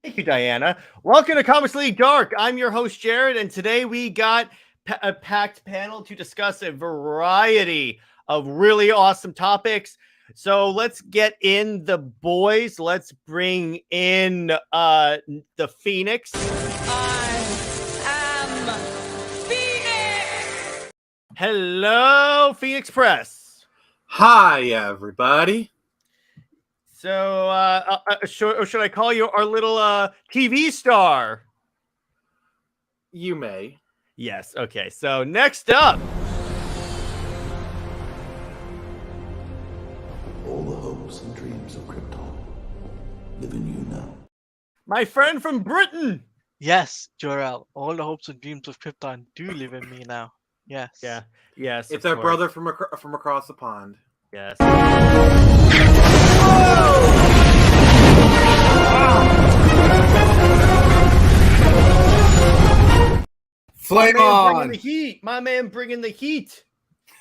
Thank you, Diana. Welcome to Comics League Dark. I'm your host, Jared, and today we got a packed panel to discuss a variety of really awesome topics. So let's get in the boys. Let's bring in the Phoenix. I am Phoenix! Hello, Phoenix Press. Hi, everybody. So, should I call you our little TV star? You may. Yes. Okay. So next up, all the hopes and dreams of Krypton live in you now. my friend from Britain. Yes, Jor-El, all the hopes and dreams of Krypton do live in me now. Yes. Yeah. Yes. It's of our course. brother from across the pond. Yes. Flame Bringing the heat. My man bringing the heat.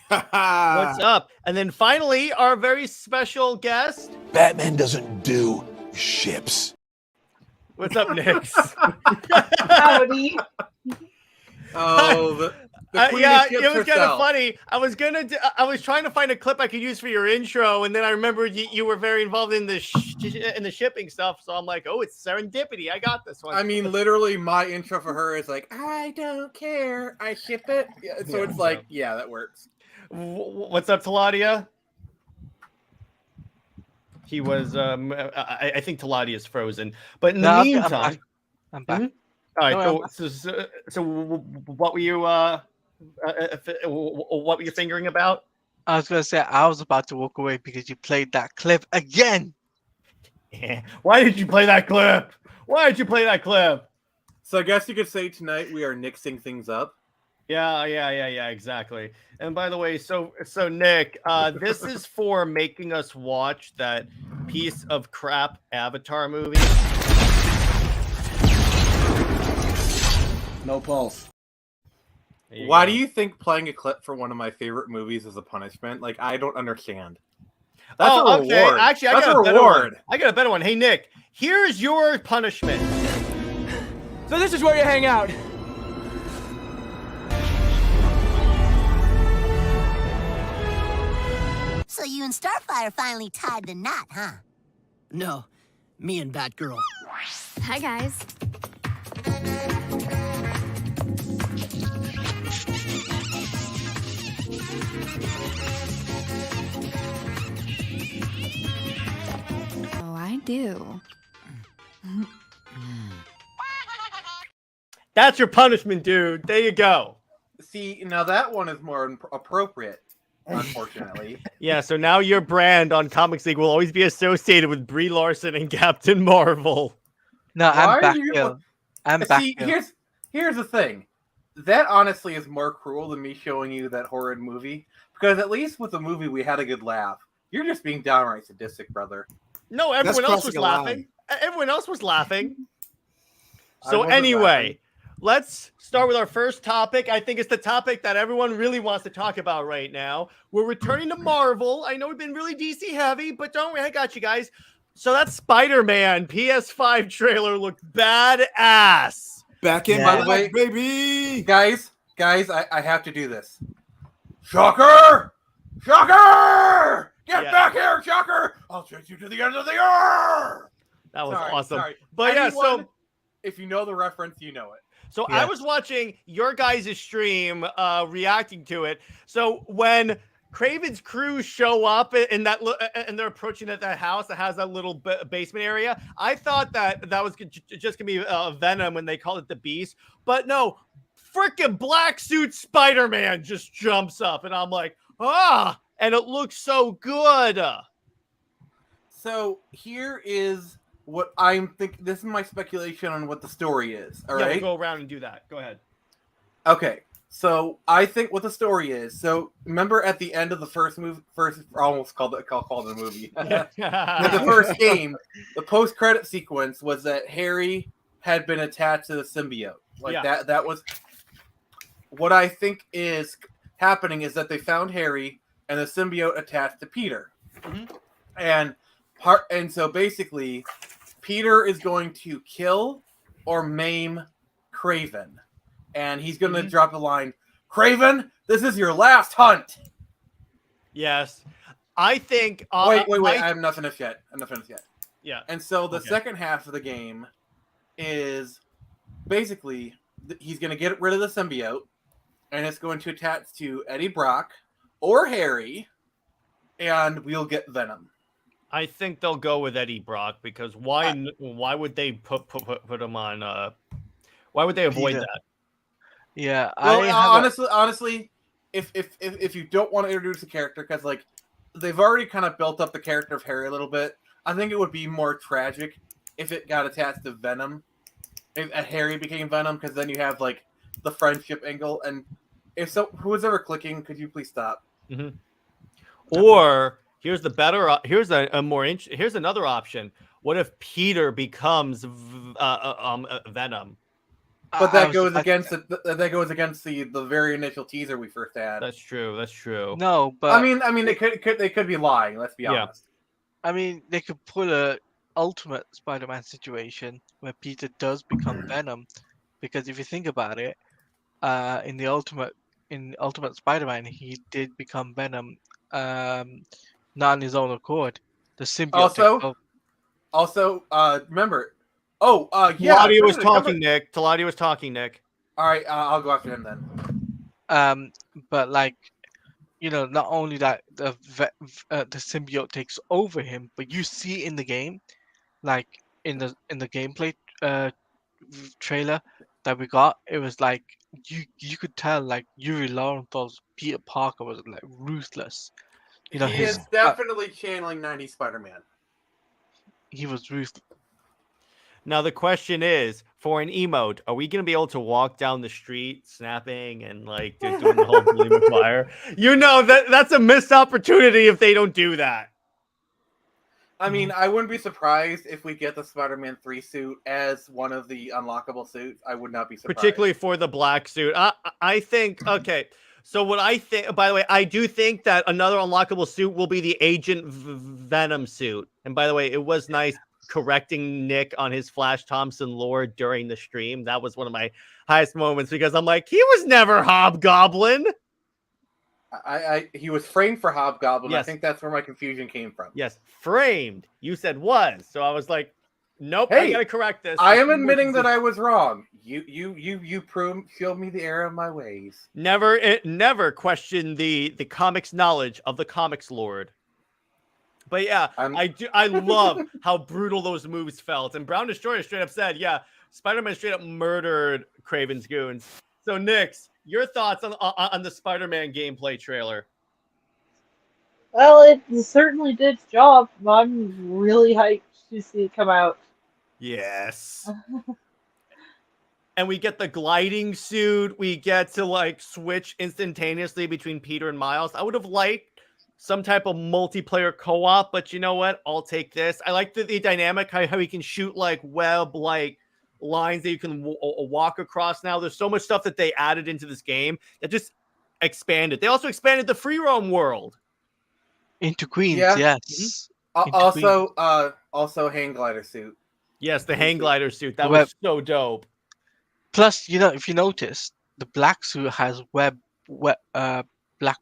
What's What's up? And then finally, our very special guest. Batman doesn't do ships. What's up, Nix? Howdy. Oh, the queen Yeah, of ships it was kind of herself. funny. I was trying to find a clip I could use for your intro, and then I remembered you were very involved in the in the shipping stuff. So I'm like, oh, it's serendipity. I got this one. I mean, literally, my intro for her is like, I don't care. I ship it. Yeah, so Yeah, it's like, yeah, that works. What's up, Teladia? He was. I think Teladia is frozen, but in the No, meantime, I'm back. Mhm. All right. No, So what were you? What were you fingering about? I was going to say, I was about to walk away because you played that clip again. Why did you play that clip? Why did you play that clip? So I guess you could say tonight we are nixing things up. Yeah, exactly. And by the way, so Nick, this is for making us watch that piece of crap Avatar movie. No pulse. Why do you think playing a clip for one of my favorite movies is a punishment? Like, I don't understand. That's a reward. Okay. Actually, I That's got a a better reward. one. I got a better one. Hey, Nick, here's your punishment. So this is where you hang out. So you and Starfire finally tied the knot, huh? No, me and Batgirl. Hi, guys. Oh, I do. That's your punishment, dude. There you go. See, now that one is more appropriate, unfortunately. Yeah, so now your brand on Comics League will always be associated with Brie Larson and Captain Marvel. No, Why I'm are back. you- I'm back. See, here's the thing. That honestly is more cruel than me showing you that horrid movie. Because at least with the movie, we had a good laugh. You're just being downright sadistic, brother. No, everyone else was crossing a line. laughing. Everyone else was laughing. I So wasn't anyway, let's start with our first topic. I think it's the topic that everyone really wants to talk about right now. We're returning to Marvel. I know we've been really DC heavy, but don't worry, I got you guys. So that Spider-Man PS5 trailer looked badass. Back in Yeah. my By the way- life, baby. Guys, I have to do this. Shocker! Shocker! Get Yeah. back here, Shocker! I'll chase you to the end of the earth! That was Sorry, awesome. sorry. But yeah, Anyone, if you know the reference, you know it. So I Yes. was watching your guys' stream, reacting to it. So when Craven's crew show up in that, and they're approaching that house that has that little basement area, I thought that was just gonna be Venom when they called it the Beast, but no, freaking black suit Spider-Man just jumps up, and I'm like, and it looks so good. So here is what I'm thinking. This is my speculation on what the story is. All Yeah, right. we'll go around and do that. Go ahead. Okay. So I think what the story is. So remember at the end of the first movie, I almost called it a movie. At the first game, the post-credit sequence was that Harry had been attached to the symbiote. Like Yeah. that was what I think is happening is that they found Harry and the symbiote attached to Peter. Mhm. And so basically Peter is going to kill or maim Craven. And he's going to drop a line, Craven, this is your last hunt. Yes. I think... wait. I have not finished yet. Yeah. And so the second half of the game is basically he's going to get rid of the symbiote, and it's going to attach to Eddie Brock or Harry, and we'll get Venom. I think they'll go with Eddie Brock because why would they put him on? Why would they avoid Peter. that? Yeah, honestly, if you don't want to introduce a character, because like they've already kind of built up the character of Harry a little bit, I think it would be more tragic if it got attached to Venom. If Harry became Venom, because then you have like the friendship angle, and if so, who was ever clicking, could you please stop? Mm-hmm. Or here's the better. Here's here's another option. What if Peter becomes Venom? But that goes against the very initial teaser we first had. That's true. No, but I mean, they could be lying. Let's be honest. I mean, they could pull a ultimate Spider-Man situation where Peter does become Venom, because if you think about it, in Ultimate Spider-Man, he did become Venom, not on his own accord. The symbiote. Also, remember. Oh, yeah. Teladia was talking, Nick. Teladia was talking, Nick. All right, I'll go after him then. But like, you know, not only that the symbiote takes over him, but you see in the game, like in the gameplay trailer that we got, it was like you could tell like Yuri Lorenthal's Peter Parker was like ruthless. You know, he is definitely channeling 90s Spider-Man. He was ruthless. Now the question is, for an emote, are we going to be able to walk down the street snapping and like just doing the whole Billy McGuire? You know that's a missed opportunity if they don't do that. I mean, I wouldn't be surprised if we get the Spider-Man 3 suit as one of the unlockable suits. I would not be surprised. Particularly for the black suit. I think, okay, so what I think, by the way, I do think that another unlockable suit will be the Agent Venom suit. And by the way, it was nice correcting Nick on his Flash Thompson lore during the stream. That was one of my highest moments because I'm like, he was never Hobgoblin. He was framed for Hobgoblin. Yes. I think that's where my confusion came from. Yes, framed. You said was. So I was like, nope, hey, I gotta correct this. I am admitting that I was wrong. You showed me the error of my ways. Never question the comics knowledge of the comics lord. But yeah, I love how brutal those moves felt. And Brown Destroyer straight up said, yeah, Spider-Man straight up murdered Kraven's goons. So Nix, your thoughts on the Spider-Man gameplay trailer? Well, it certainly did its job. I'm really hyped to see it come out. Yes. And we get the gliding suit. We get to like switch instantaneously between Peter and Miles. I would have liked some type of multiplayer co-op, but you know what? I'll take this. I like the dynamic, how you can shoot like web, like lines that you can walk across now. There's so much stuff that they added into this game that just expanded. They also expanded the free roam world. Into Queens, yeah. Yes. Also hang glider suit. Yes, the hang glider suit. That was so dope. Plus, you know, if you notice, the black suit has black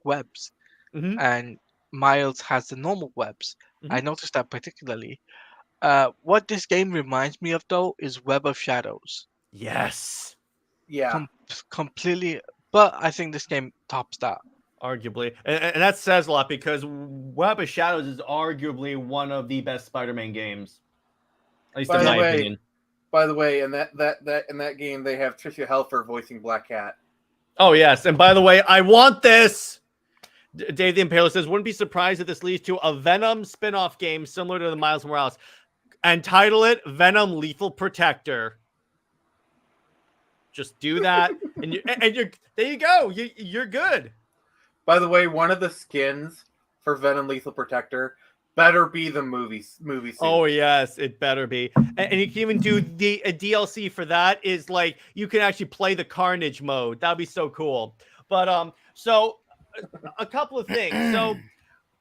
webs. Mm-hmm. And Miles has the normal webs. Mm-hmm. I noticed that particularly. What this game reminds me of, though, is Web of Shadows. Yes. Yeah. Completely. But I think this game tops that. Arguably. And that says a lot because Web of Shadows is arguably one of the best Spider-Man games. At least in my opinion. By the way, in that game, they have Tricia Helfer voicing Black Cat. Oh, yes. And by the way, I want this. Dave the Impaler says, wouldn't be surprised if this leads to a Venom spin-off game similar to the Miles Morales. And title it Venom Lethal Protector. Just do that. and you're there you go. You're good. By the way, one of the skins for Venom Lethal Protector better be the movie suit. Oh, yes, it better be. And you can even do a DLC for that is like you can actually play the Carnage mode. That'd be so cool. But so a couple of things. So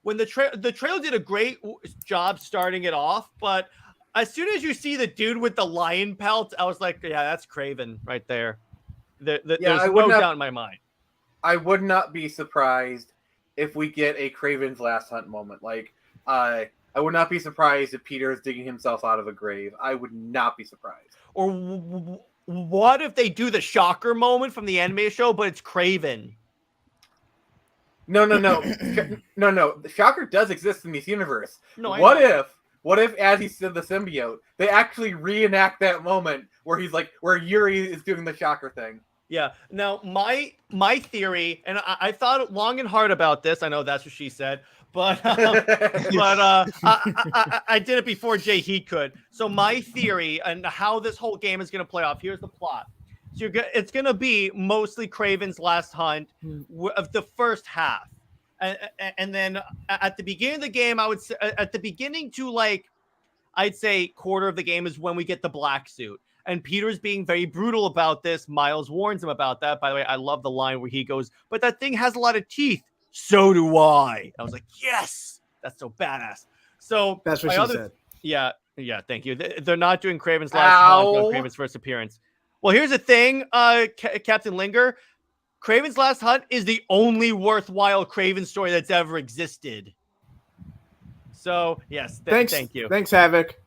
when the trailer did a great job starting it off, but as soon as you see the dude with the lion pelt, I was like, yeah, that's Kraven right there. There's no doubt in my mind. I would not be surprised if we get a Kraven's Last Hunt moment. Like, I would not be surprised if Peter is digging himself out of a grave. I would not be surprised. Or what if they do the shocker moment from the anime show, but it's Kraven? No. The shocker does exist in this universe. No, What if, as he said the symbiote, they actually reenact that moment where he's like, where Yuri is doing the shocker thing? Yeah. Now, my theory, and I thought long and hard about this. I know that's what she said, but I did it before JJheat could. So my theory and how this whole game is going to play off. Here's the plot. So it's going to be mostly Kraven's Last Hunt of the first half. And then at the beginning of the game, I would say at the beginning to like, I'd say quarter of the game is when we get the black suit. And Peter's being very brutal about this. Miles warns him about that. By the way, I love the line where he goes, but that thing has a lot of teeth. So do I. I was like, yes, that's so badass. So that's what she said. Yeah, thank you. They're not doing Kraven's Last Hunt on Kraven's first appearance. Well, here's the thing, Captain Linger. Kraven's Last Hunt is the only worthwhile Kraven story that's ever existed. So, yes, thank you. Thanks, Havoc.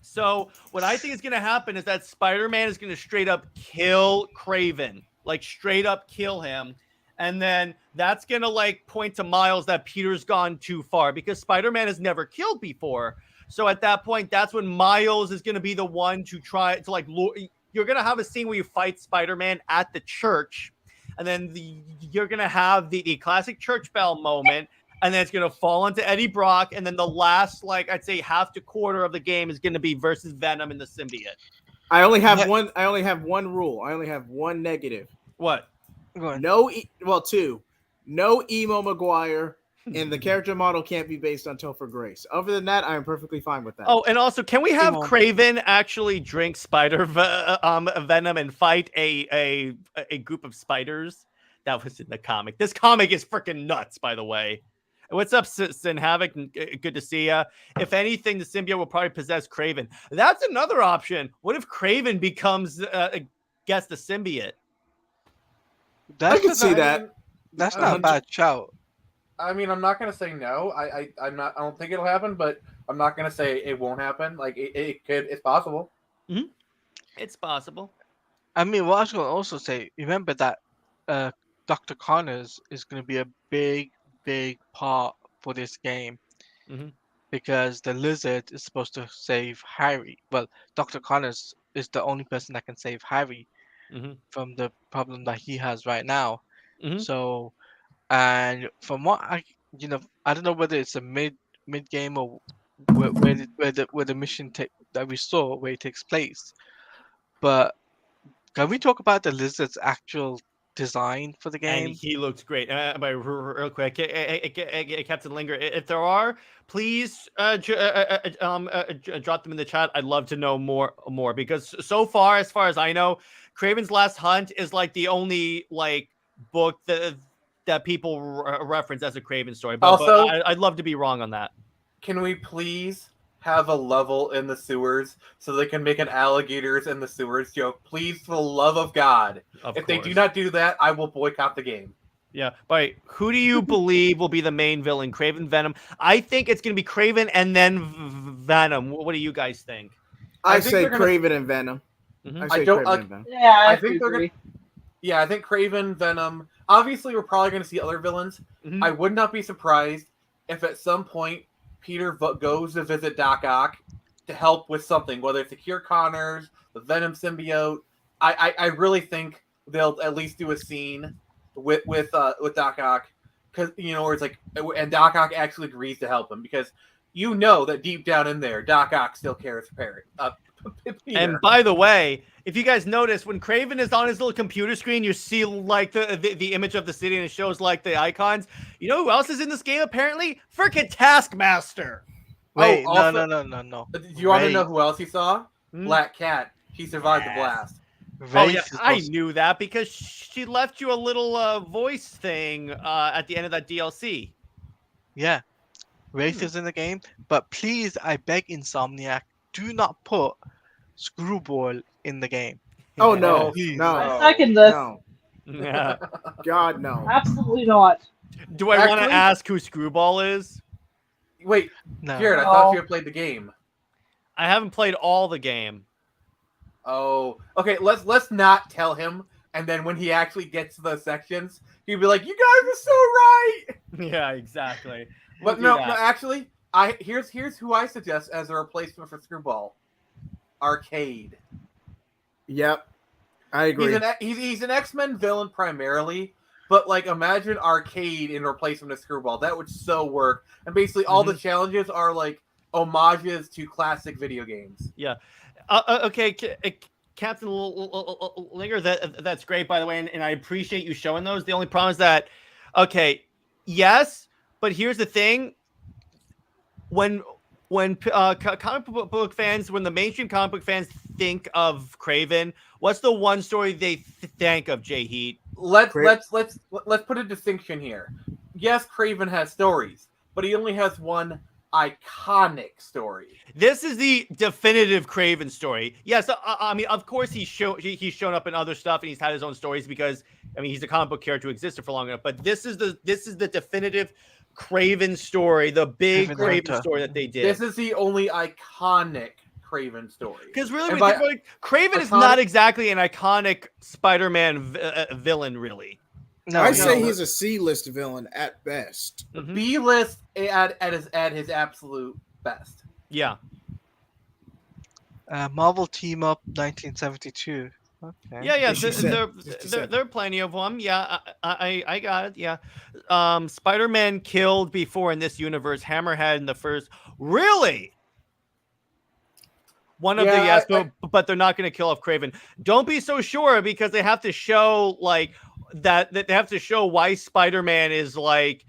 So, what I think is going to happen is that Spider-Man is going to straight up kill Kraven. Like, straight up kill him. And then that's going to, like, point to Miles that Peter's gone too far because Spider-Man has never killed before. So, at that point, that's when Miles is going to be the one to try to, like, you're going to have a scene where you fight Spider-Man at the church. And then you're going to have the classic church bell moment. And then it's going to fall onto Eddie Brock. And then the last, like, I'd say half to quarter of the game is going to be versus Venom and the symbiote. I only have one rule. I only have one negative. What? Two. No Emo Maguire. And the character model can't be based on Topher Grace. Other than that, I am perfectly fine with that. Oh, and also, can we have Kraven actually drink Venom and fight a group of spiders? That was in the comic. This comic is freaking nuts, by the way. What's up, Sin Havoc? Good to see ya. If anything, the symbiote will probably possess Kraven. That's another option. What if Kraven becomes gets the symbiote? I can see that. That's not a bad shout. I mean, I'm not gonna say no. I don't think it'll happen, but I'm not gonna say it won't happen. Like it could. It's possible. Mm-hmm. It's possible. I mean, what I was gonna also say. Remember that Dr. Connors is gonna be a big part for this game, because the Lizard is supposed to save Harry. Well, Dr. Connors is the only person that can save Harry from the problem that he has right now. So. And from what I don't know whether it's a mid game or where the mission that we saw where it takes place. But can we talk about the Lizard's actual design for the game? And he looks great. Real quick, Captain Linger, if there are, please drop them in the chat. I'd love to know more because so far, as far as I know, Kraven's Last Hunt is like the only like book that people reference as a Kraven story. But I'd love to be wrong on that. Can we please have a level in the sewers so they can make an alligators in the sewers joke? Please, for the love of God. If they do not do that, I will boycott the game. Yeah. But who do you believe will be the main villain? Kraven, Venom? I think it's going to be Kraven and then Venom. What do you guys think? I say Kraven and Venom. I think they're going to... Yeah, I think Kraven, Venom... Obviously, we're probably going to see other villains. I would not be surprised if at some point Peter goes to visit Doc Ock to help with something, whether it's to cure Connors, the Venom symbiote. I really think they'll at least do a scene with Doc Ock, because where it's like, and Doc Ock actually agrees to help him because that deep down in there, Doc Ock still cares for Peter. And by the way, if you guys notice, when Kraven is on his little computer screen, you see like the image of the city and it shows like the icons. You know who else is in this game apparently? Frickin' Taskmaster. Wait, no. Do you want to know who else he saw? Black Cat. He survived the blast. I knew that because she left you a little voice thing at the end of that DLC. Yeah. Wraith is in the game, but please, I beg Insomniac do not put Screwball in the game. Oh no, Please. no, I second this. no, Yeah. God no. Absolutely not. Do I want to Actually- ask who Screwball is? Wait, No. Jared, I thought you had played the game. I haven't played all the game. Oh, okay. Let's not tell him, and then when he actually gets to those sections, he'll be like, "You guys are so right." Yeah, exactly. But We'll no, do no. that. Actually, here's who I suggest as a replacement for Screwball. Arcade. Yep, I agree. He's an X-Men villain primarily, but like imagine Arcade in replacement of Screwball. That would so work. And basically all the challenges are like homages to classic video games. Yeah. Okay, Captain Linger, that's great, by the way, and I appreciate you showing those. The only problem is that, okay, yes, but here's the thing. When comic book fans, when the mainstream comic book fans think of Kraven, what's the one story they think of, JJheat? Let's put a distinction here. Yes, Kraven has stories, but he only has one iconic story. This is the definitive Kraven story. Yes, I mean, of course he's shown up in other stuff and he's had his own stories because I mean he's a comic book character who existed for long enough. But this is the definitive Kraven story, the big Kraven story that they did. This is the only iconic Kraven story. Because really, Kraven is not exactly an iconic Spider-Man villain, really. No, I say he's a C-list villain at best. B-list at his absolute best. Yeah. Marvel Team Up 1972. Okay. Yeah. There are plenty of them. Yeah, I got it. Yeah. Spider-Man killed before in this universe. Hammerhead in the first. Really? One of but they're not going to kill off Kraven. Don't be so sure because they have to show like that they have to show why Spider-Man is like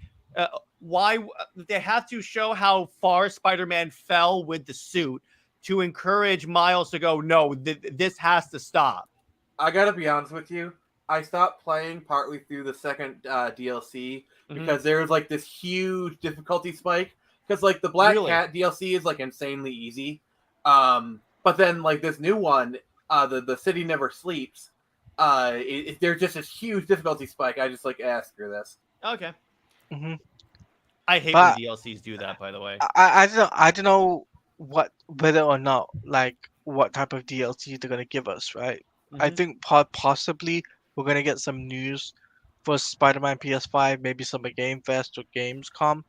why they have to show how far Spider-Man fell with the suit to encourage Miles to go, no, this has to stop. I gotta be honest with you. I stopped playing partly through the second DLC because there was like this huge difficulty spike. Because like the Black Cat DLC is like insanely easy, but then like this new one, the City Never Sleeps, there's just this huge difficulty spike. I just like screw this. Okay. I hate when DLCs do that. By the way, I don't know whether or not like what type of DLC they're gonna give us, right? I think possibly we're gonna get some news for Spider-Man PS5, maybe some at Game Fest or Gamescom.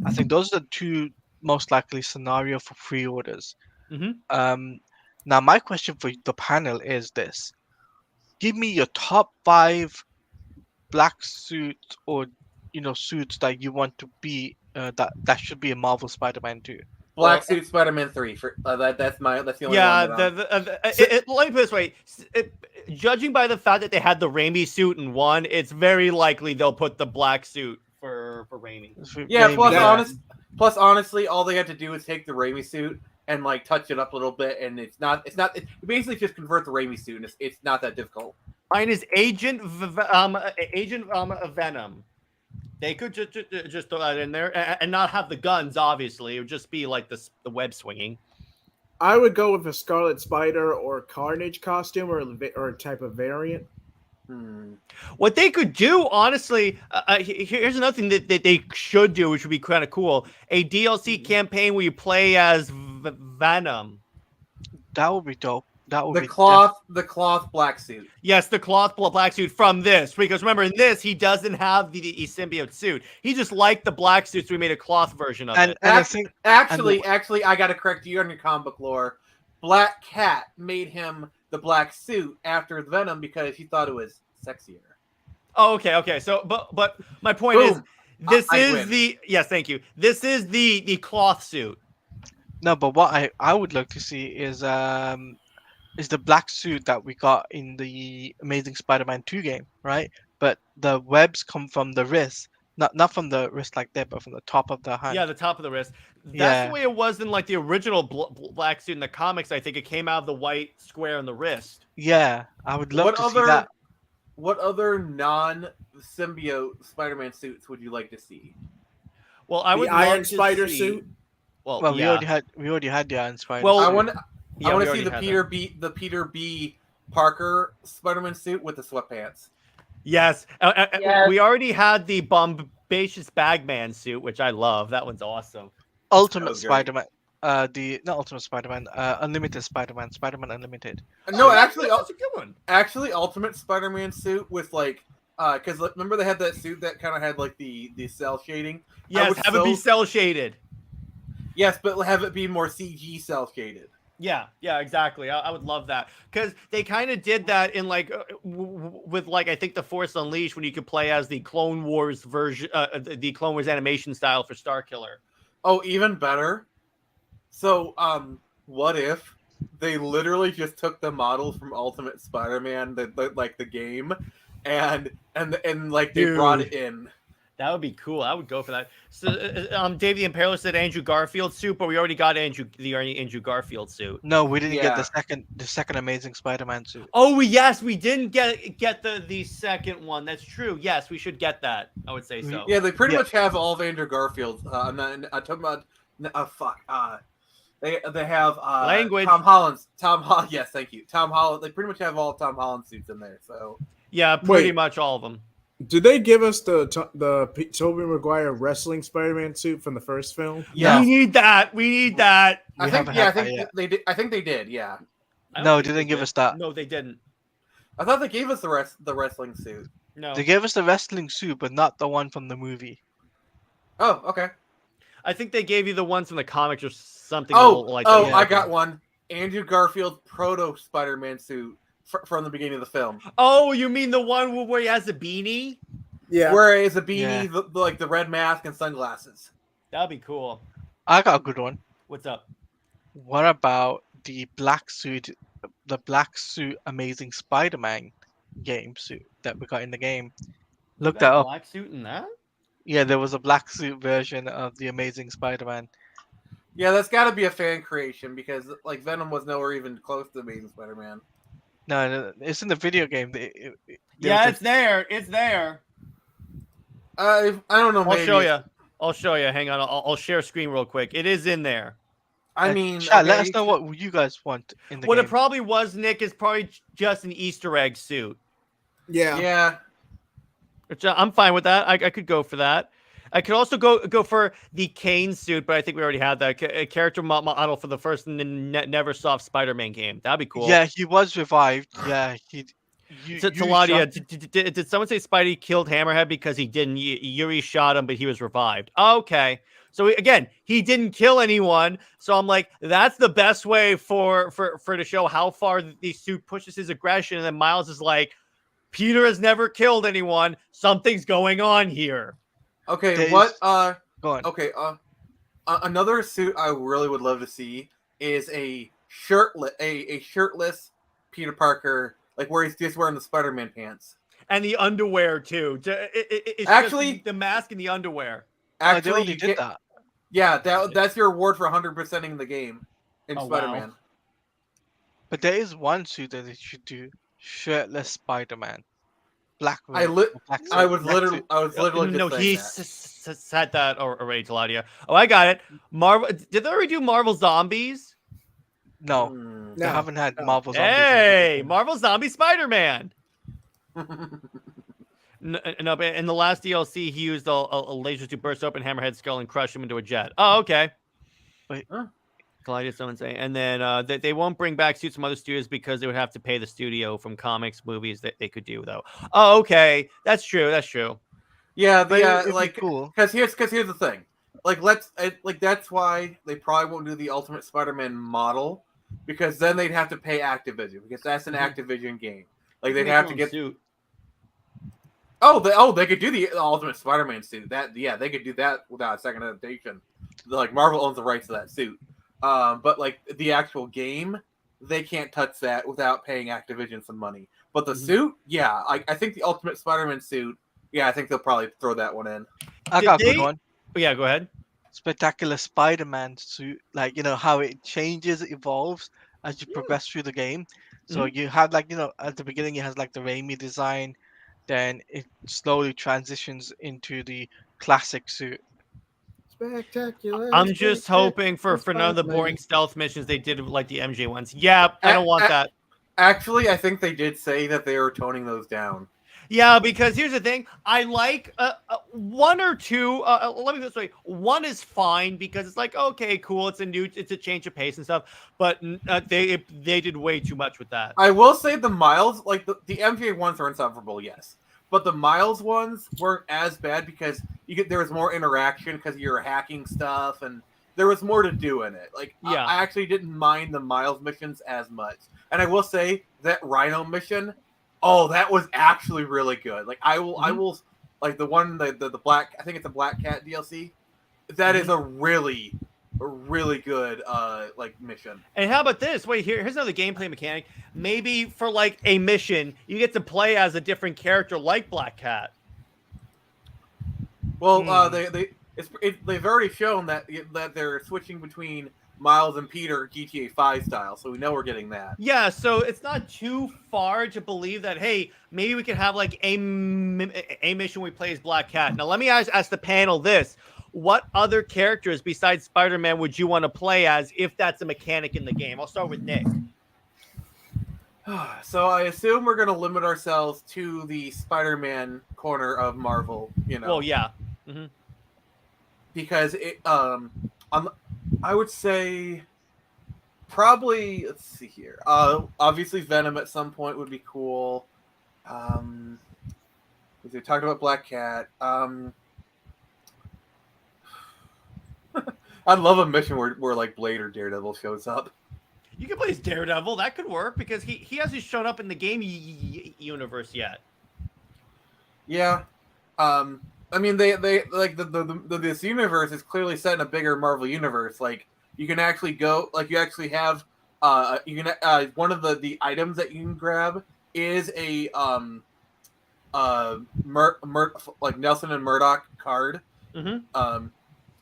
I think those are the two most likely scenario for pre-orders. Now my question for the panel is this: give me your top 5 black suits or suits that you want to be that should be a Marvel Spider-Man 2. Black suit Spider-Man 3 for that's the only one. Let me put it this way: judging by the fact that they had the Raimi suit in one, it's very likely they'll put the black suit for Raimi. Yeah. Plus, honestly, all they have to do is take the Raimi suit and like touch it up a little bit, and it's basically just convert the Raimi suit, and it's not that difficult. Mine is Agent Venom. They could just throw that in there and not have the guns. Obviously, it would just be like the web swinging. I would go with a Scarlet Spider or Carnage costume or a type of variant. What they could do, honestly, here's another thing that they should do, which would be kind of cool: a DLC campaign where you play as Venom. That would be dope. That would the be cloth black suit. Yes, the cloth black suit from this, because remember in this he doesn't have the symbiote suit. He just liked the black suit, so we made a cloth version of it. And I think actually, I got to correct you on your comic book lore. Black Cat made him the black suit after Venom because he thought it was sexier. Oh, okay. So, but my point is, this is the yes, thank you. This is the cloth suit. No, but what I would like to see is the black suit that we got in the Amazing Spider-Man 2 game, right? But the webs come from the wrist, not from the wrist like that, but from the top of the hand. Yeah, the top of the wrist. That's the way it was in like the original black suit in the comics. I think it came out of the white square on the wrist. Yeah, I would love to see that. What other non-symbiote Spider-Man suits would you like to see? Well, I would Iron Spider suit. Well, Well, yeah. we already had the Iron Spider. Well, I want yeah, I want we to see already the had Peter B. Parker Spider-Man suit with the sweatpants. Yes. Yes. We already had the Bombacious Bagman suit, which I love. That one's awesome. Ultimate was great. Spider-Man. Not Ultimate Spider-Man. Unlimited Spider-Man. Spider-Man Unlimited. No, that- actually, that's a good one. actually, Ultimate Spider-Man suit with like, because remember they had that suit that kind of had like the cell shading. Yes, would have it be cell shaded. Yes, but have it be more CG cell shaded. Yeah, exactly. I would love that because they kind of did that in like with like I think the Force Unleashed when you could play as the Clone Wars version, the Clone Wars animation style for Starkiller. Oh, even better. So, what if they literally just took the models from Ultimate Spider-Man, like the game, and like they brought it in? That would be cool. I would go for that. So, Dave the Imperial said Andrew Garfield suit, but we already got the Andrew Garfield suit. No, we didn't get Yeah. the second Amazing Spider-Man suit. Oh, we didn't get the second one. That's true. Yes, we should get that. I would say so. Yeah, they pretty Yeah. much have all of Andrew Garfield's. I'm talking about. They have Language. Tom Holland's. Yes, thank you. Tom Holland. They pretty much have all Tom Holland suits in there. So Yeah, pretty Wait. much all of them. Did they give us the Tobey Maguire wrestling Spider-Man suit from the first film? Yeah. We need that. We need that. I We think haven't yeah, I had that think yet. they did. I think they did. Yeah, I don't No, think they didn't did. give us that. No, they didn't. I thought they gave us the wrestling suit. No. They gave us the wrestling suit, but not the one from the movie. Oh, okay. I think they gave you the ones from the comics or something. Like that. I got one. Andrew Garfield proto Spider-Man suit from the beginning of the film. Oh, you mean the one where he has the beanie? Yeah. Where it's a beanie, Yeah. like the red mask and sunglasses. That'd be cool. I got a good one. What's up? What about the black suit Amazing Spider-Man game suit that we got in the game? Look You that got a up. black suit in that? Yeah, there was a black suit version of the Amazing Spider-Man. Yeah, that's got to be a fan creation because like Venom was nowhere even close to Amazing Spider-Man. No, it's in the video game. Yeah, it's there. It's there. I don't know. I'll Maybe. show you. I'll show you. Hang on. I'll share screen real quick. It is in there. I mean, Chat, let okay, us know what you guys want in the What game. it probably was, Nick, is probably just an Easter egg suit. Yeah. Yeah. Which I'm fine with that. I could go for that. I could also go for the Kane suit, but I think we already had that. A character model for the first Neversoft Spider-Man game. That'd be cool. Yeah, he was revived. Yeah, Teladia, did someone say Spidey killed Hammerhead because he didn't? Yuri shot him, but he was revived. Okay. So again, he didn't kill anyone. So I'm like, that's the best way for to show how far the suit pushes his aggression. And then Miles is like, Peter has never killed anyone. Something's going on here. Okay. There's- What? Go on. Okay. Another suit I really would love to see is a shirtless Peter Parker, like where he's just wearing the Spider-Man pants. And the underwear too. It's Actually- just the mask and the underwear. They Actually, already you did get- that. Yeah, that's your award for 100%ing the game in Oh, wow. Spider-Man. But there is one suit that they should do: shirtless Spider-Man, black. I was literally No, just he saying that. said that already, Teladia. Oh, I got it. Marvel. Did they already do Marvel Zombies? No, Hmm. they No, haven't had no. Marvel Zombies. Hey, Marvel Zombie Spider-Man. No, but in the last DLC, he used a laser to burst open Hammerhead's skull and crush him into a jet. Oh, okay. Wait. Huh. Teladia, someone saying. And then they won't bring back suits from other studios because they would have to pay the studio from comics, movies that they could do, though. Oh, okay. That's true. That's true. Yeah, But it'd be like cool. because here's the thing. Like that's why they probably won't do the Ultimate Spider-Man model because then they'd have to pay Activision because that's an Activision game. Like they'd have to get. suit. They could do the Ultimate Spider-Man suit. They could do that without a second adaptation. Like Marvel owns the rights to that suit. But like the actual game, they can't touch that without paying Activision some money. But the suit, yeah, I think the Ultimate Spider-Man suit, yeah, I think they'll probably throw that one in. I Did got a good they- one. Oh, yeah, go ahead. Spectacular Spider-Man suit, like how it changes, evolves as you progress through the game. So you have at the beginning it has like the Raimi design, then it slowly transitions into the classic suit. Spectacular. I'm just hoping for none of the boring stealth missions they did like the MJ ones. Yeah, I don't want that. Actually, I think they did say that they were toning those down. Yeah, because here's the thing. I like one or two. Let me put it this way. One is fine because it's like, okay, cool. It's a change of pace and stuff. But they did way too much with that. I will say the Miles, like the MJ ones are insufferable, yes. But the Miles ones weren't as bad because there was more interaction because you were hacking stuff and there was more to do in it. Like, yeah. I actually didn't mind the Miles missions as much. And I will say that Rhino mission, oh, that was actually really good. Like, I will, like the one, the black, I think it's a Black Cat DLC. That is a really good like mission. And how about this? Wait, here's another gameplay mechanic. Maybe for like a mission, you get to play as a different character like Black Cat. Well, they've already shown that they're switching between Miles and Peter GTA 5 style, so we know we're getting that. Yeah, so it's not too far to believe that, hey, maybe we could have like a mission we play as Black Cat. Now, let me ask the panel this. What other characters besides Spider-Man would you want to play as if that's a mechanic in the game? I'll start with Nick. So I assume we're going to limit ourselves to the Spider-Man corner of Marvel, you know. Well, yeah. Because it I would say probably, let's see here. Obviously Venom at some point would be cool. We talked about Black Cat. I'd love a mission where like Blade or Daredevil shows up. You can play as Daredevil. That could work because he hasn't shown up in the game universe yet. Yeah. I mean, they like this universe is clearly set in a bigger Marvel universe. Like, you can actually go, like, you actually have you can one of the items that you can grab is a like Nelson and Murdoch card.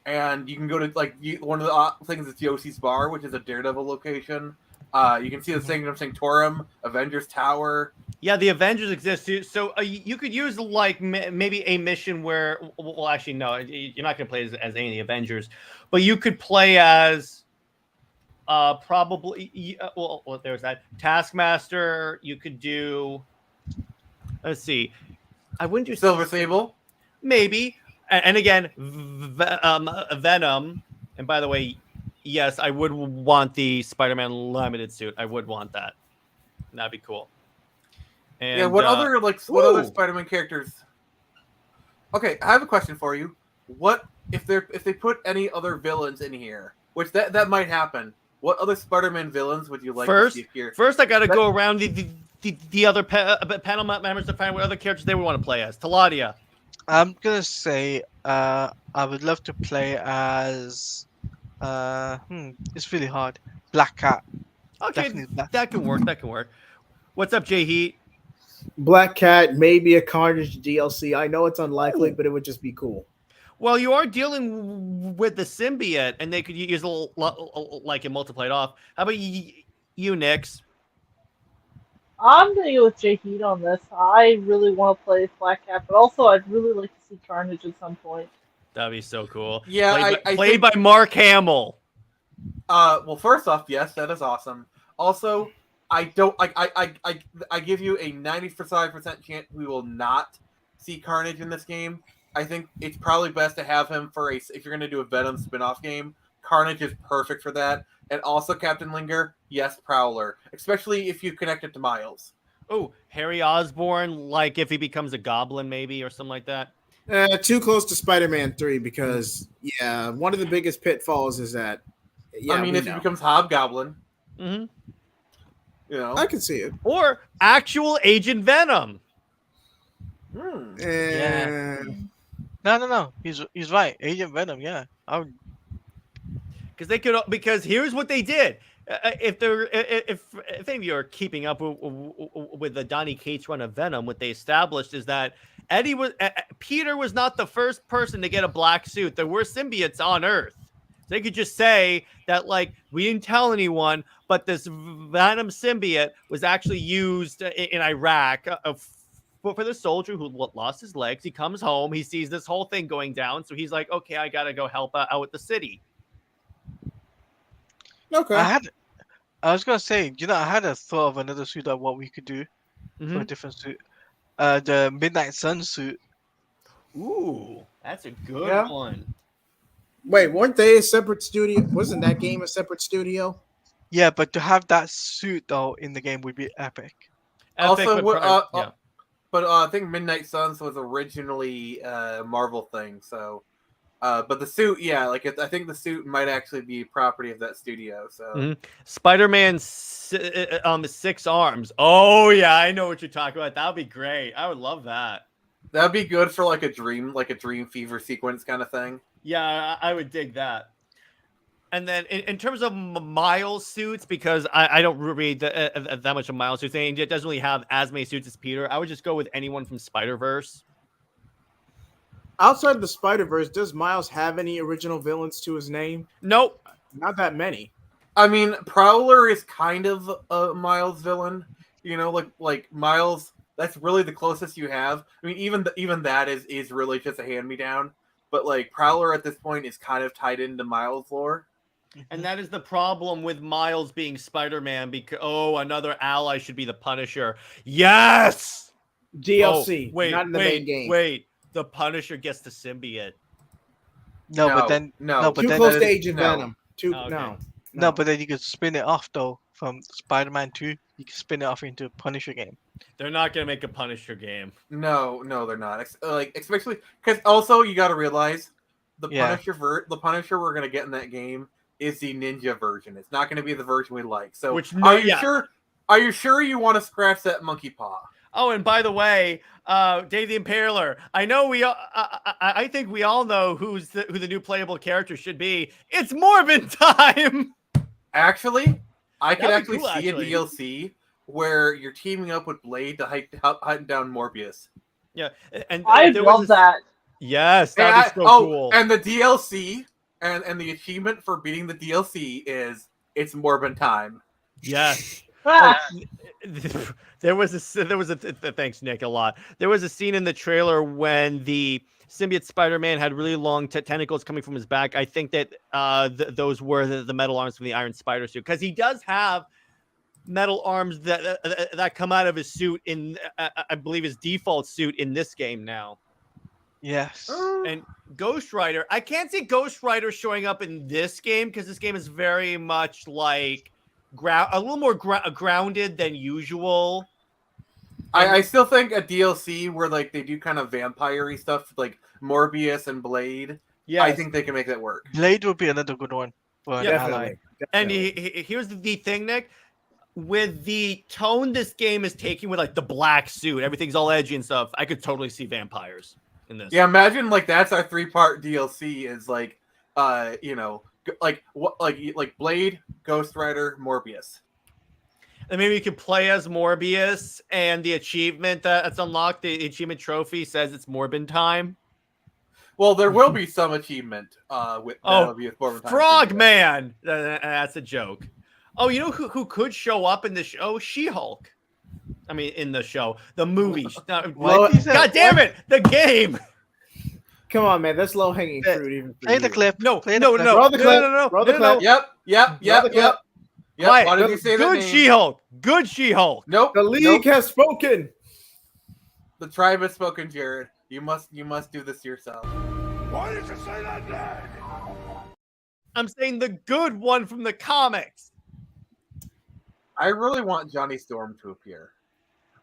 And you can go to like one of the things is Yossi's Bar, which is a Daredevil location. You can see the Sanctorum, Avengers Tower. Yeah, the Avengers exist too. So you could use like maybe a mission where, well, actually no, you're not going to play as any of the Avengers, but you could play as probably well there's that Taskmaster. You could do, let's see, I wouldn't do Silver Sable, maybe. And again, Venom. And by the way, yes, I would want the Spider-Man limited suit. I would want that. That'd be cool. And, yeah. What other other Spider-Man characters? Okay, I have a question for you. What if they put any other villains in here? Which that might happen. What other Spider-Man villains would you like to see here? First, I got to go around the other panel members to find what other characters they would want to play as. Teladia. I'm gonna say I would love to play as it's really hard. Black Cat. Okay, that can work. That can work. What's up, JJheat? Black Cat, maybe a Carnage DLC. I know it's unlikely, but it would just be cool. Well, you are dealing with the symbiote, and they could use a little like it multiplied off. How about you, Nix? I'm gonna go with JJheat on this. I really want to play Black Cat, but also I'd really like to see Carnage at some point. That'd be so cool. Yeah, played by Mark Hamill. Well, first off, yes, that is awesome. Also, I give you a 95% chance we will not see Carnage in this game. I think it's probably best to have him for if you're going to do a Venom spin-off game. Carnage is perfect for that. And also Captain Linger, yes, Prowler. Especially if you connect it to Miles. Oh, Harry Osborn, like if he becomes a goblin maybe or something like that. Too close to Spider-Man 3 because, yeah, one of the biggest pitfalls is that... Yeah, I mean, if he becomes Hobgoblin. Mm-hmm. You know. I can see it. Or actual Agent Venom. Yeah. No. He's right. Agent Venom, yeah. Because here's what they did. If any of you are keeping up with the Donny Cates run of Venom, what they established is that Peter was not the first person to get a black suit. There were symbiotes on Earth. So they could just say that, like, we didn't tell anyone, but this Venom symbiote was actually used in Iraq for the soldier who lost his legs. He comes home, he sees this whole thing going down, so he's like, okay, I gotta go help out with the city. Okay. I was gonna say, I had a thought of another suit of what we could do for a different suit. The Midnight Sun suit. Ooh, that's a good one. Wait, weren't they a separate studio? Wasn't that game a separate studio? Yeah, but to have that suit though in the game would be epic. Also, yeah. but I think Midnight Suns was originally a Marvel thing. So, but the suit, yeah, like I think the suit might actually be property of that studio. So, Spider-Man 6 arms. Oh yeah, I know what you're talking about. That would be great. I would love that. that'd be good for like a dream fever sequence kind of thing. Yeah, I would dig that. And then in terms of Miles suits, because I don't read that much of Miles suits, and it doesn't really have as many suits as Peter, I would just go with anyone from SnyderVerse. Outside the Spider-Verse, does Miles have any original villains to his name? Nope. Not that many. I mean, Prowler is kind of a Miles villain. Like Miles. That's really the closest you have. I mean, even that is really just a hand-me-down. But like Prowler at this point is kind of tied into Miles lore. And that is the problem with Miles being Spider-Man, because another ally should be the Punisher. Yes. DLC. Wait, not in the main game. Wait. The Punisher gets the symbiote. No, but then Too close to Agent Venom. Okay. No, but then you could spin it off though from Spider-Man 2. You can spin it off into a Punisher game. They're not gonna make a Punisher game. No, they're not. Especially because also you got to realize the Punisher we're gonna get in that game is the ninja version. It's not gonna be the version we like. So are you sure you want to scratch that monkey paw? Oh, and by the way, Dave the Impaler, I know I think we all know who the new playable character should be. It's Morbin time. Actually, I could That'd be actually cool, see a DLC where you're teaming up with Blade to hunt down Morbius. Yeah, and I love that. Yes, that'd be so cool. And the DLC and the achievement for beating the DLC is it's Morbin time. Yes. Thanks, Nick, a lot. There was a scene in the trailer when the symbiote Spider-Man had really long tentacles coming from his back. I think that those were the metal arms from the Iron Spider suit, because he does have metal arms that come out of his suit in, I believe, his default suit in this game now. Yes. And Ghost Rider, I can't see Ghost Rider showing up in this game because this game is very much like a little more grounded than usual. I still think a DLC where like they do kind of vampire-y stuff like Morbius and Blade. Yeah, I think they can make that work. Blade would be another good one. Definitely. And here's the thing, Nick. With the tone this game is taking with like the black suit, everything's all edgy and stuff, I could totally see vampires in this. Yeah, imagine like that's our 3-part DLC is like like Blade, Ghost Rider, Morbius. And maybe you could play as Morbius, and the achievement that's unlocked, the achievement trophy says it's Morbin time. Well, there will be some achievement with Morbin time. Frogman! That's a joke. Oh, you know who could show up in the show? She-Hulk. I mean, in the show. The movie. God damn it! The game! Come on, man. That's low-hanging fruit even for Play the clip. No. Roll the clip. Yep. Why did you say that name? She-Hulk. Good She-Hulk. Nope. The league has spoken. The tribe has spoken, Jared. You must do this yourself. Why did you say that name? I'm saying the good one from the comics. I really want Johnny Storm to appear.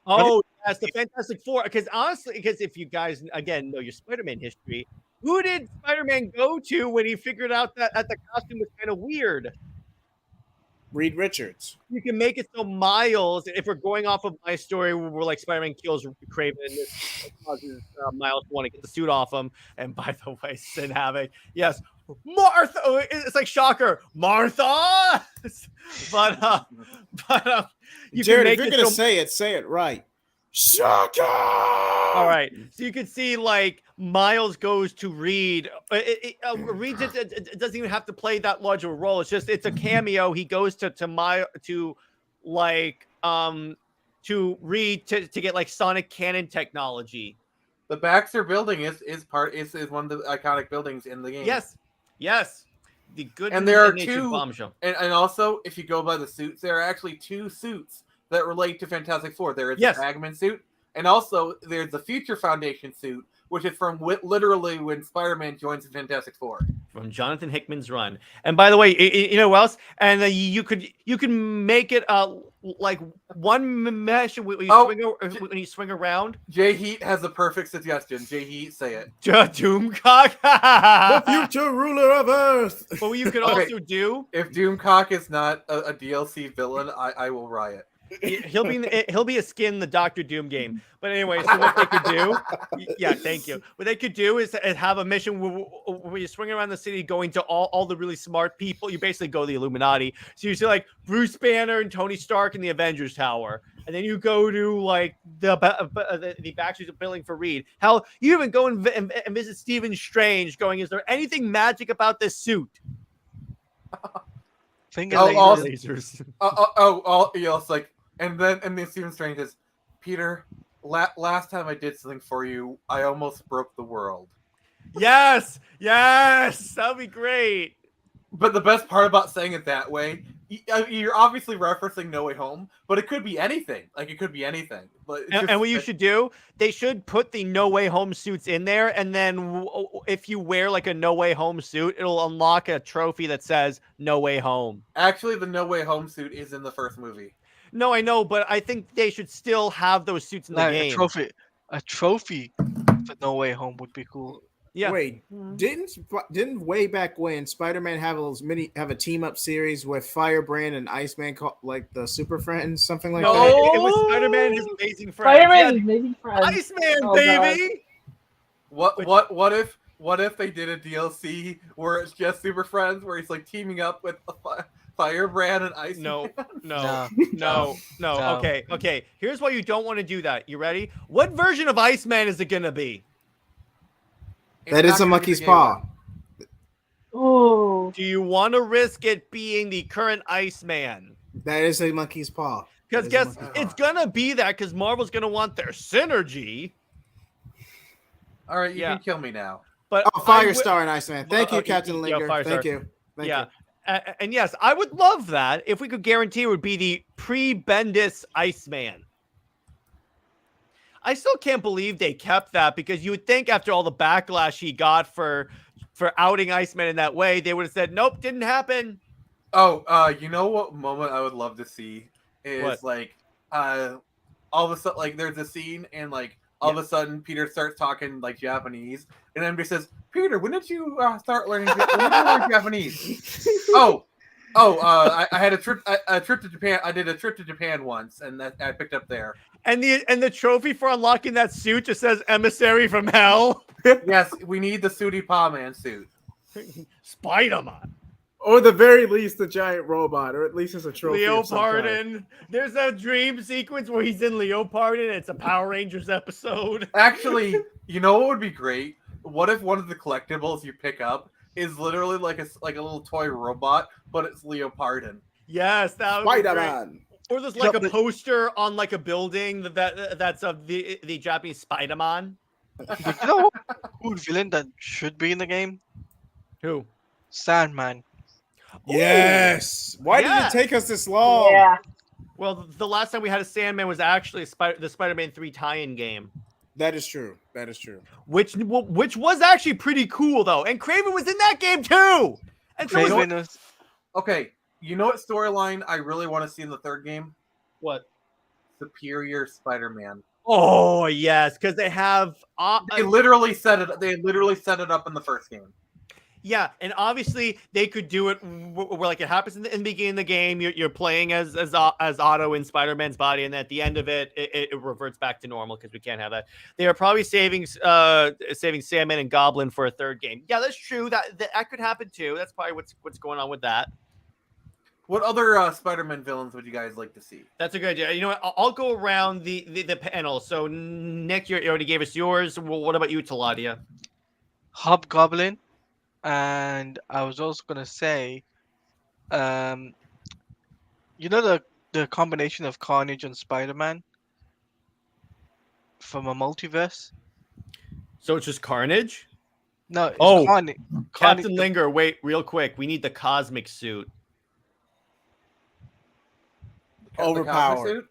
Oh, yes, the Fantastic Four. Because honestly, if you guys, again, know your Spider-Man history, who did Spider-Man go to when he figured out that the costume was kind of weird? Reed Richards. You can make it so Miles, if we're going off of my story where like Spider-Man kills Kraven, this causes Miles to want to get the suit off him. And by the way, Sin Havoc, yes, Martha. It's like Shocker, Martha. but you Jared, can make if you're it gonna so, say it right. Shocker. All right, so you can see like Miles goes to Reed. Reed doesn't even have to play that large of a role. It's a cameo. He goes to to Reed to get like sonic cannon technology. The Baxter building is one of the iconic buildings in the game. Yes. The good and there are natured two bombshell. And also, if you go by the suits, there are actually 2 suits that relate to Fantastic Four. There is the Bagman suit, and also there's the Future Foundation suit, which is from literally when Spider-Man joins the Fantastic Four. From Jonathan Hickman's run. And by the way, you know what else? And you can make it like one mesh when you swing around. JJheat has a perfect suggestion. JJheat, say it. Doomcock. The future ruler of Earth. But what you could also do, if Doomcock is not a DLC villain, I will riot. He'll be a skin in the Doctor Doom game. But anyway, so what they could do, thank you. What they could do is have a mission where you swing around the city, going to all the really smart people. You basically go to the Illuminati. So you see like Bruce Banner and Tony Stark in the Avengers Tower, and then you go to like the Baxter's building for Reed. Hell, you even go and visit Stephen Strange. Going, is there anything magic about this suit? Lasers. It's like. And then Stephen Strange says, Peter, last time I did something for you, I almost broke the world. Yes, that'd be great. But the best part about saying it that way, you're obviously referencing No Way Home, but it could be anything. Like, it could be anything. But and what you should do, they should put the No Way Home suits in there, and then if you wear like a No Way Home suit, it'll unlock a trophy that says No Way Home. Actually, the No Way Home suit is in the first movie. No, I know, but I think they should still have those suits in the game. A trophy for No Way Home would be cool. Yeah. Wait, didn't way back when Spider-Man have a team up series with Firebrand and Iceman called like the Super Friends, something like that? It was Spider-Man, his amazing friends. Spider-Man, amazing friends. Iceman, baby. What if they did a DLC where it's just Super Friends, where he's like teaming up with Firebrand and Iceman? No. Okay. Here's why you don't want to do that. You ready? What version of Iceman is it gonna be? That is a monkey's paw. Oh. Do you want to risk it being the current Iceman? That is a monkey's paw. Because guess it's gonna be that because Marvel's gonna want their synergy. All right, you can kill me now. But Firestar and Iceman. Thank you, Captain Linger. Thank you. Thank you. And yes, I would love that if we could guarantee it would be the pre-Bendis Iceman. I still can't believe they kept that because you would think after all the backlash he got for outing Iceman in that way, they would have said, nope, didn't happen. You know what moment I would love to see is like all of a sudden, like there's a scene and like all of a sudden Peter starts talking like Japanese and everybody says, Peter, when did you start learning Japanese? I had a trip to Japan. I did a trip to Japan once, and that I picked up there. And the trophy for unlocking that suit just says "Emissary from Hell." Yes, we need the Sooty Paw Man suit. Spider-Man. Or the very least, the giant robot, or at least it's a trophy. Leopardon. There's a dream sequence where he's in Leopardon. It's a Power Rangers episode. Actually, you know what would be great? What if one of the collectibles you pick up is literally like a little toy robot, but it's Leopardon? Yes, that would Spider-Man. be great. Or there's like a poster on like a building that's of the Japanese Spider-Man. You know who villain that should be in the game? Who? Sandman. Yes. Why did it take us this long? Yeah. Well, the last time we had a Sandman was actually the Spider-Man 3 tie-in game. That is true. Which was actually pretty cool though, and Kraven was in that game too. And so okay. You know what storyline I really want to see in the third game? What? Superior Spider-Man. Oh yes, because they have. They literally set it. They literally set it up in the first game. Yeah, and obviously they could do it where like it happens in the beginning of the game. You're playing as Otto in Spider-Man's body, and at the end of it, it reverts back to normal because we can't have that. They are probably saving Sandman and Goblin for a third game. Yeah, that's true. That could happen too. That's probably what's going on with that. What other Spider-Man villains would you guys like to see? That's a good idea. You know what? I'll go around the panel. So Nick, you already gave us yours. Well, what about you, Teladia? Hobgoblin. And I was also gonna say, you know the combination of Carnage and Spider-Man, from a multiverse. So it's just Carnage? No, it's Oh, Carnage. Captain Linger, wait, real quick. We need the cosmic suit. Overpowered.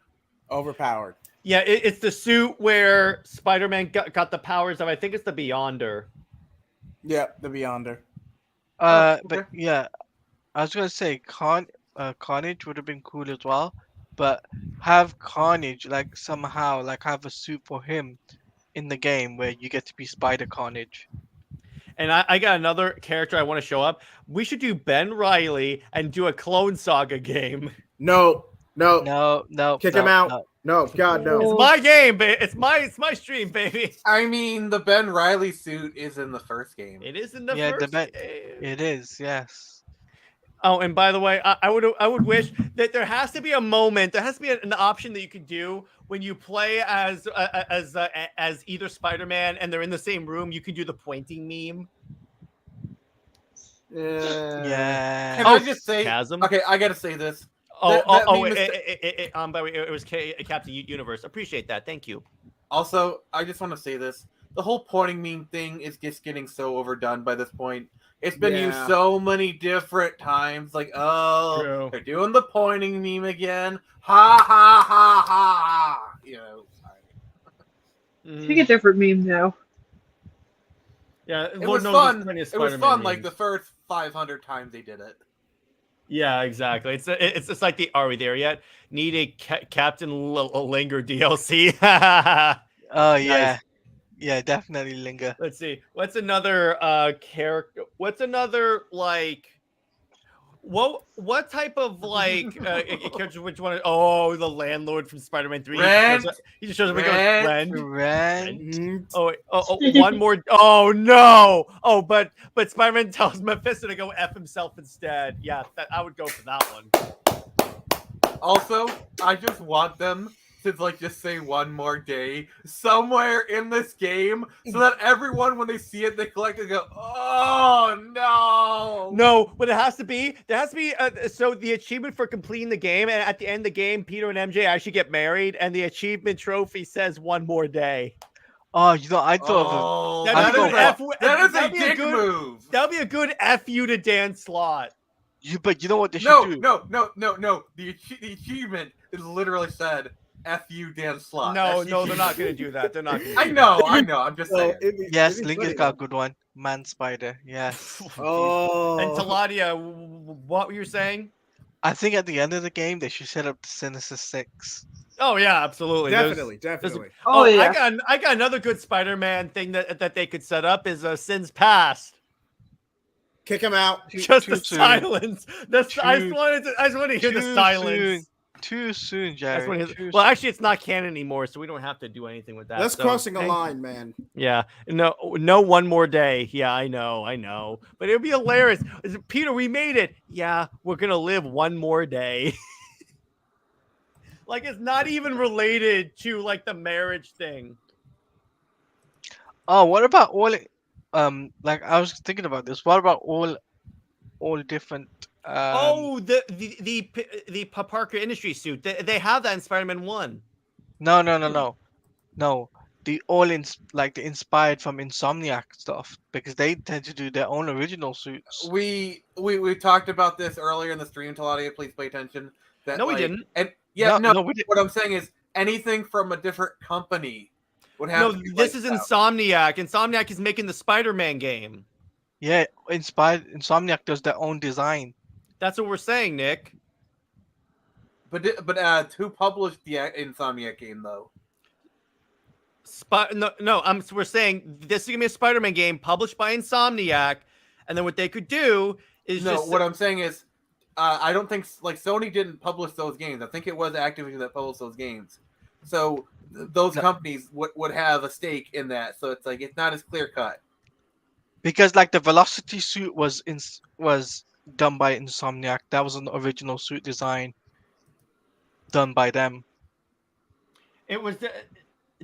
Overpowered. Yeah, it's the suit where Spider-Man got the powers of, I think it's the Beyonder. Yeah, the Beyonder. But yeah, I was gonna say Carnage would have been cool as well, but have Carnage like somehow like have a suit for him in the game where you get to be Spider Carnage. And I got another character I want to show up. We should do Ben Reilly and do a Clone Saga game. No. Kick him out. No, God, no. It's my game, it's my stream, baby. I mean, the Ben Reilly suit is in the first game. It is in the first game. It is, yes. Oh, and by the way, I would wish that there has to be a moment. There has to be an option that you could do when you play as either Spider-Man and they're in the same room. You can do the pointing meme. Yeah. Can I just say? Chasm? Okay, I gotta say this. By the way, it was Captain Universe. Appreciate that. Thank you. Also, I just want to say this. The whole pointing meme thing is just getting so overdone by this point. It's been used so many different times. Like, oh, they're doing the pointing meme again. Ha, ha, ha, ha. You know. Take a different meme now. Yeah, it was fun. It was fun like the first 500 times they did it. Yeah, exactly. It's just like the are we there yet? Need a Captain Linger DLC. Oh yeah, Nice. yeah, definitely Linger. Let's see. What's another character? What's another like? What type of like character? Which one? Oh, the landlord from Spider-Man 3. He just shows up and goes, Rent. Oh, one more. Oh no. Oh, but Spider-Man tells Mephisto to go F himself instead. Yeah, I would go for that one. Also, I just want them to like just say one more day somewhere in this game so that everyone when they see it they collect and go, oh no, but there has to be so the achievement for completing the game, and at the end of the game Peter and MJ actually get married and the achievement trophy says one more day. Oh, you know, I thought that is a dick move. That would be a good FU to Dan Slott. But you know what they should do? No. The achievement is literally said F.U. Dan Slott. No, they're not going to do that. They're not going to I know. I'm just saying. Yes, Linger's got a good one. Man Spider, yes. And Teladia, what were you saying? I think at the end of the game, they should set up the Sinister Six. Oh, yeah, absolutely. Definitely. Yeah. I got another good Spider-Man thing that they could set up is Sin's Past. Kick him out. Just the silence. I just wanted to hear the silence. Too soon, Jared. Well, actually, it's not canon anymore, so we don't have to do anything with that. That's crossing a line, man. Yeah. No, one more day. Yeah, I know. But it would be hilarious. Peter, we made it. Yeah, we're going to live one more day. Like, it's not even related to, like, the marriage thing. Oh, what about all... like, I was thinking about this. What about all different... the Parker Industries suit. They have that in Spider-Man 1. No. The the inspired from Insomniac stuff because they tend to do their own original suits. We talked about this earlier in the stream. Teladia, please pay attention. No, we didn't. And we didn't. What I'm saying is anything from a different company would have. No, this is Insomniac. Insomniac is making the Spider-Man game. Yeah, Insomniac does their own design. That's what we're saying, Nick. But who published the Insomniac game though? We're saying this is gonna be a Spider-Man game published by Insomniac, and then what they could do is what I'm saying is, I don't think like Sony didn't publish those games. I think it was Activision that published those games. So those companies would have a stake in that. So it's like it's not as clear cut. Because like the Velocity suit was done by Insomniac. That was an original suit design done by them. It was the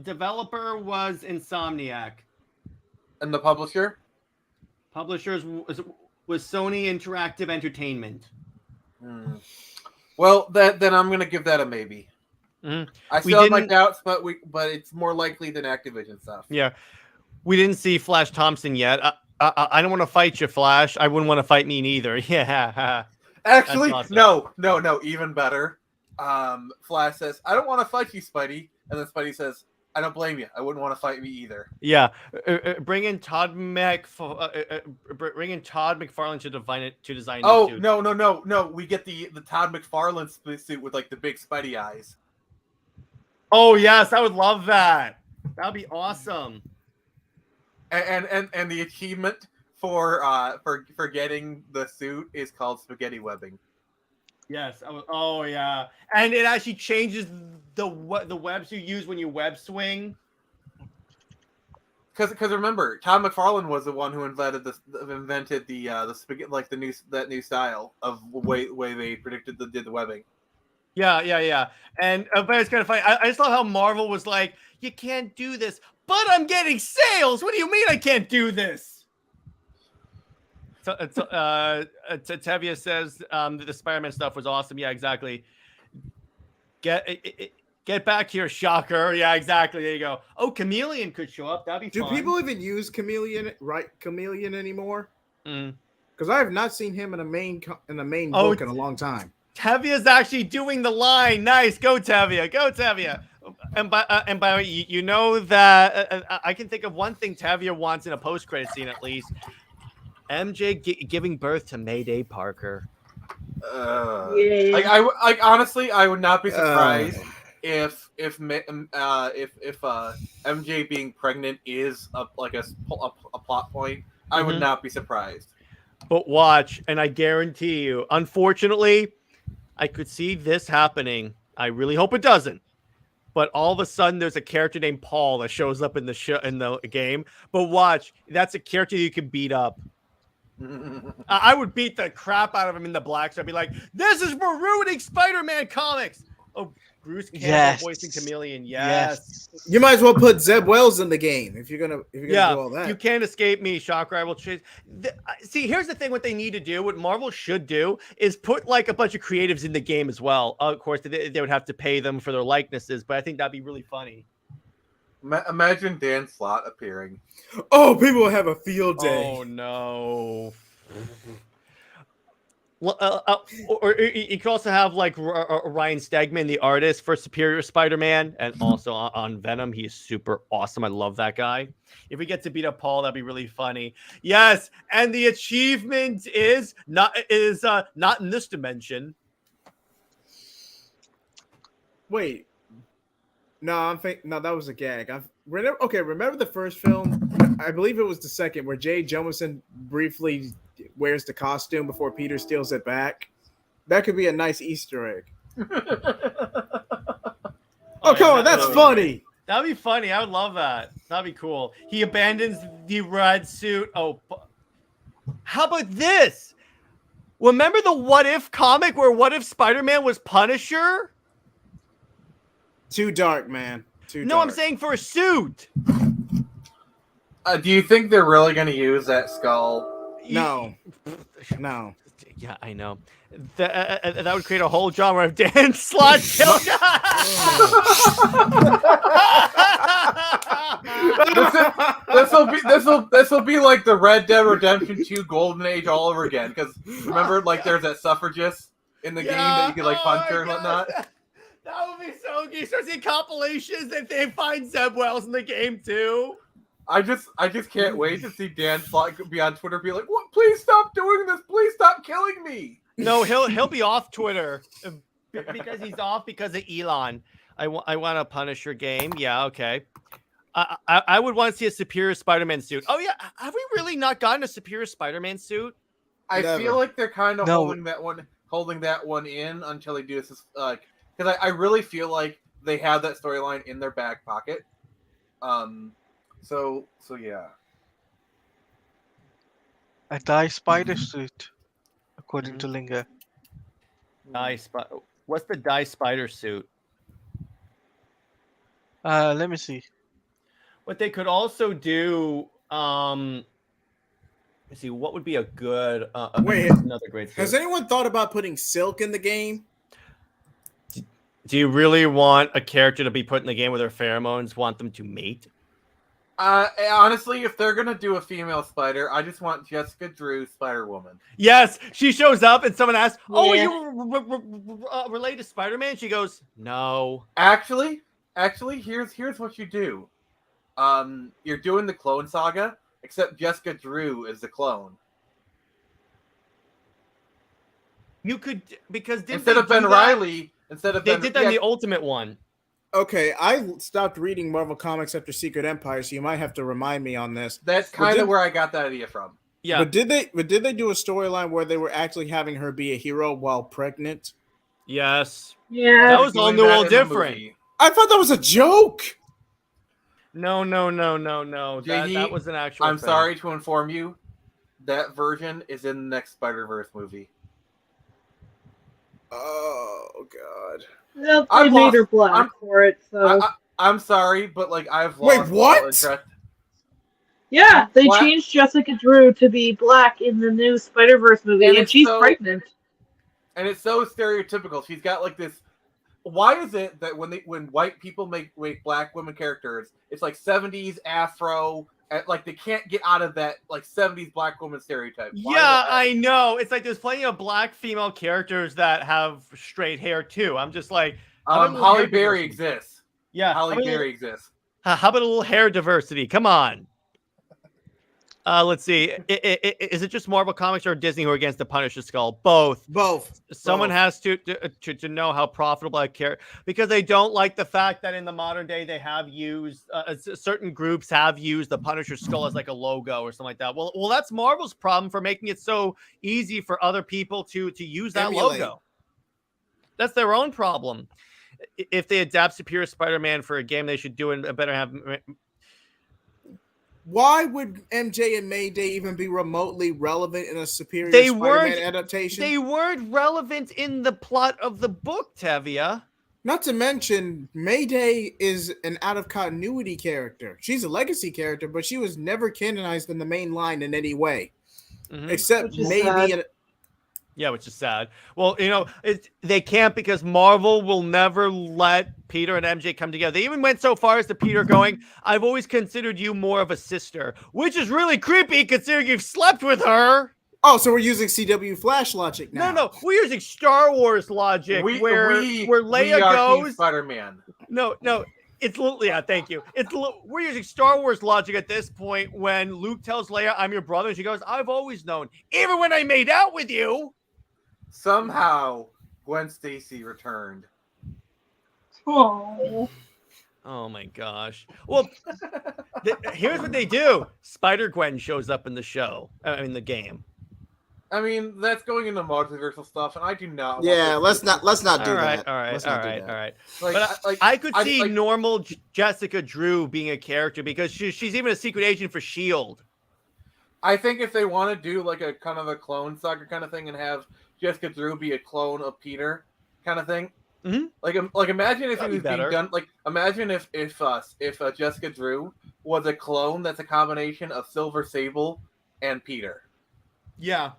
developer was Insomniac. And the publisher? Publishers was Sony Interactive Entertainment. Well, then I'm going to give that a maybe. I still have my doubts, but it's more likely than Activision stuff. Yeah, we didn't see Flash Thompson yet. I don't want to fight you, Flash. I wouldn't want to fight me neither. Yeah. Actually, awesome. no, even better. Flash says, "I don't want to fight you, Spidey," and then Spidey says, "I don't blame you. I wouldn't want to fight me either." Yeah, bring in Todd McFarlane to design. Oh suit. no! We get the Todd McFarlane suit with like the big Spidey eyes. Oh yes, I would love that. That would be awesome. And the achievement for getting the suit is called spaghetti webbing. Yes. Oh yeah, and it actually changes the webs you use when you web swing. Because remember, Todd McFarlane was the one who invented the spaghetti, like that new style of way they predicted did the webbing. Yeah. And but it's kind of funny. I just love how Marvel was like, "You can't do this," but I'm getting sales. What do you mean I can't do this? So, Tevia says the Spider-Man stuff was awesome. Yeah, exactly. Get back here, Shocker. Yeah, exactly. There you go. Oh, Chameleon could show up. That'd be fun. Do people even use Chameleon anymore? Mm. Because I have not seen him in a main book in a long time. Tevia's actually doing the line. Nice. Go, Tevia. Go, Tevia. And by the way, you know that I can think of one thing Tevia wants in a post-credit scene at least. MJ giving birth to Mayday Parker. Honestly, I would not be surprised if MJ being pregnant is a plot point. I would not be surprised. But watch, and I guarantee you, unfortunately, I could see this happening. I really hope it doesn't. But all of a sudden, there's a character named Paul that shows up in the game. But watch, that's a character you can beat up. I would beat the crap out of him in the black. So I'd be like, "This is for ruining Spider-Man comics." Oh, Bruce Campbell voicing Chameleon. Yes. You might as well put Zeb Wells in the game if you're gonna do all that. You can't escape me, Shocker. I will chase. See, here's the thing: what they need to do, what Marvel should do, is put like a bunch of creatives in the game as well. Of course, they would have to pay them for their likenesses, but I think that'd be really funny. Imagine Dan Slott appearing. Oh, people will have a field day. Oh no. Or you could also have like Ryan Stegman, the artist for Superior Spider-Man, and also on Venom. He's super awesome. I love that guy. If we get to beat up Paul, that'd be really funny. Yes, and the achievement is not in this dimension. Wait. No, that was a gag. Remember the first film? I believe it was the second where Jay Johnson briefly wears the costume before Peter steals it back. That could be a nice Easter egg. Come on, that's funny. That'd be funny. I would love that. That'd be cool. He abandons the red suit. Oh, how about this? Remember the What If comic where What If Spider-Man was Punisher? Too dark, man. No, I'm saying for a suit. Do you think they're really going to use that skull? No. Yeah, I know. That would create a whole genre of Dan Slott kill. This will be like the Red Dead Redemption 2 Golden Age all over again. Because remember, like there's that suffragist in the game that you could like punch her and whatnot. That would be so good. You start seeing compilations that they find Zeb Wells in the game too. I just can't wait to see Dan Slott be on Twitter, be like, "What? Please stop doing this! Please stop killing me!" No, he'll be off Twitter because he's off because of Elon. I want to punish your game. Yeah, okay. I would want to see a Superior Spider-Man suit. Oh yeah, have we really not gotten a Superior Spider-Man suit? I feel like they're kind of holding that one in until they do this. Because I really feel like they have that storyline in their back pocket. So yeah. A dye spider suit, according to Linger. What's the dye spider suit? Let me see. What they could also do. Let's see. What would be a good? Wait, another great suit. Has anyone thought about putting Silk in the game? Do you really want a character to be put in the game with their pheromones? Want them to mate? Honestly, if they're gonna do a female spider, I just want Jessica Drew, Spider-Woman. Yes, she shows up and someone asks, "Oh, Yeah. are you related to Spider-Man?" She goes, "No." Actually, here's what you do. You're doing the Clone Saga, except Jessica Drew is the clone. You could, because Instead of Ben Reilly, they did that in the Ultimate one. Okay, I stopped reading Marvel Comics after Secret Empire, so you might have to remind me on this. That's kind of where I got that idea from. Yeah. But did they do a storyline where they were actually having her be a hero while pregnant? Yes. Yeah. That was all new, all different. I thought that was a joke. No. That was an actual I'm thing. sorry to inform you, that version is in the next SnyderVerse movie. Oh God. Well, they made her black for it, so. I'm sorry, but like I've lost Wait, what? all interest. Yeah, they Black- changed Jessica Drew to be black in the new Spider-Verse movie, and she's pregnant. And it's so stereotypical. She's got like this. Why is it that when white people make black women characters, it's like 70s afro, and like they can't get out of that like 70s black woman stereotype? Yeah, I know. It's like there's plenty of black female characters that have straight hair too. I'm just like, Holly Berry exists. Yeah, Holly Berry exists. How about a little hair diversity? Come on. Let's see. Is it just Marvel Comics or Disney who are against the Punisher skull? Both. Someone has to know how profitable I care, because they don't like the fact that in the modern day they have used certain groups have used the Punisher skull as like a logo or something like that. Well, that's Marvel's problem for making it so easy for other people to use that logo. That's their own problem. If they adapt Superior Spider-Man for a game, they should do it. Better have. Why would MJ and Mayday even be remotely relevant in a Superior Spider-Man Spider-Man adaptation? They weren't relevant in the plot of the book, Tevia. Not to mention, Mayday is an out-of-continuity character. She's a legacy character, but she was never canonized in the main line in any way. Except maybe... Yeah, which is sad. Well, they can't, because Marvel will never let Peter and MJ come together. They even went so far as to Peter going, "I've always considered you more of a sister," which is really creepy considering you've slept with her. Oh, so we're using CW Flash logic now. No, we're using Star Wars logic where Leia goes. Spider-Man. No, it's thank you. We're using Star Wars logic at this point when Luke tells Leia, "I'm your brother," and she goes, "I've always known, even when I made out with you." Somehow, Gwen Stacy returned. Oh my gosh. Well, here's what they do. Spider-Gwen shows up in the show, in the game. I mean, that's going into multiversal stuff, and I do not. Yeah, let's not do that. All right. Like, but I could see normal Jessica Drew being a character, because she's even a secret agent for S.H.I.E.L.D. I think if they want to do like a kind of a clone saga kind of thing and have Jessica Drew be a clone of Peter kind of thing. Mm-hmm. Like imagine if it was being done. Like imagine if Jessica Drew was a clone that's a combination of Silver Sable and Peter. Yeah,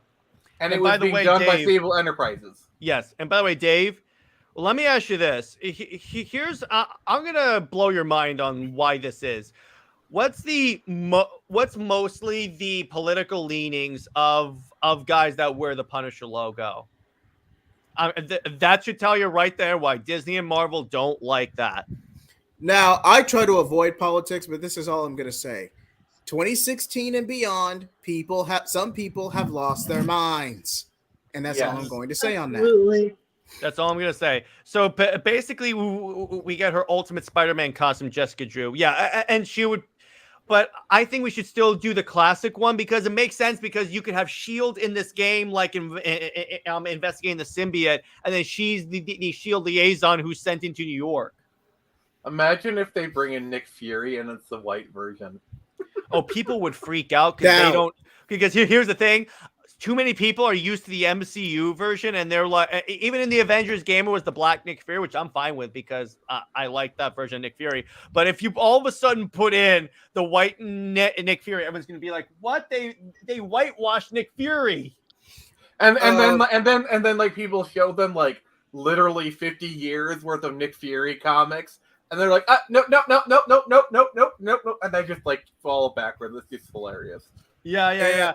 and it was being done by Sable Enterprises. Yes, and by the way, Dave, let me ask you this. Here's I'm gonna blow your mind on why this is. What's mostly the political leanings of guys that wear the Punisher logo? That should tell you right there why Disney and Marvel don't like that. Now, I try to avoid politics, but this is all I'm going to say. 2016 and beyond, some people have lost their minds. And that's all I'm going to say on that. absolutely. That's all I'm going to say. So basically, we get her Ultimate Spider-Man costume, Jessica Drew. Yeah, and she would... But I think we should still do the classic one, because it makes sense, because you could have S.H.I.E.L.D. in this game, like investigating the symbiote, and then she's the S.H.I.E.L.D. liaison who's sent into New York. Imagine if they bring in Nick Fury and it's the white version. Oh, people would freak out because they don't. Because here's the thing. Too many people are used to the MCU version, and they're like, even in the Avengers game, it was the black Nick Fury, which I'm fine with, because I like that version of Nick Fury. But if you all of a sudden put in the white Nick Fury, everyone's gonna be like, "What? They whitewashed Nick Fury?" And then like people show them like literally 50 years worth of Nick Fury comics, and they're like, no, and they just like fall backward. It's just hilarious. Yeah.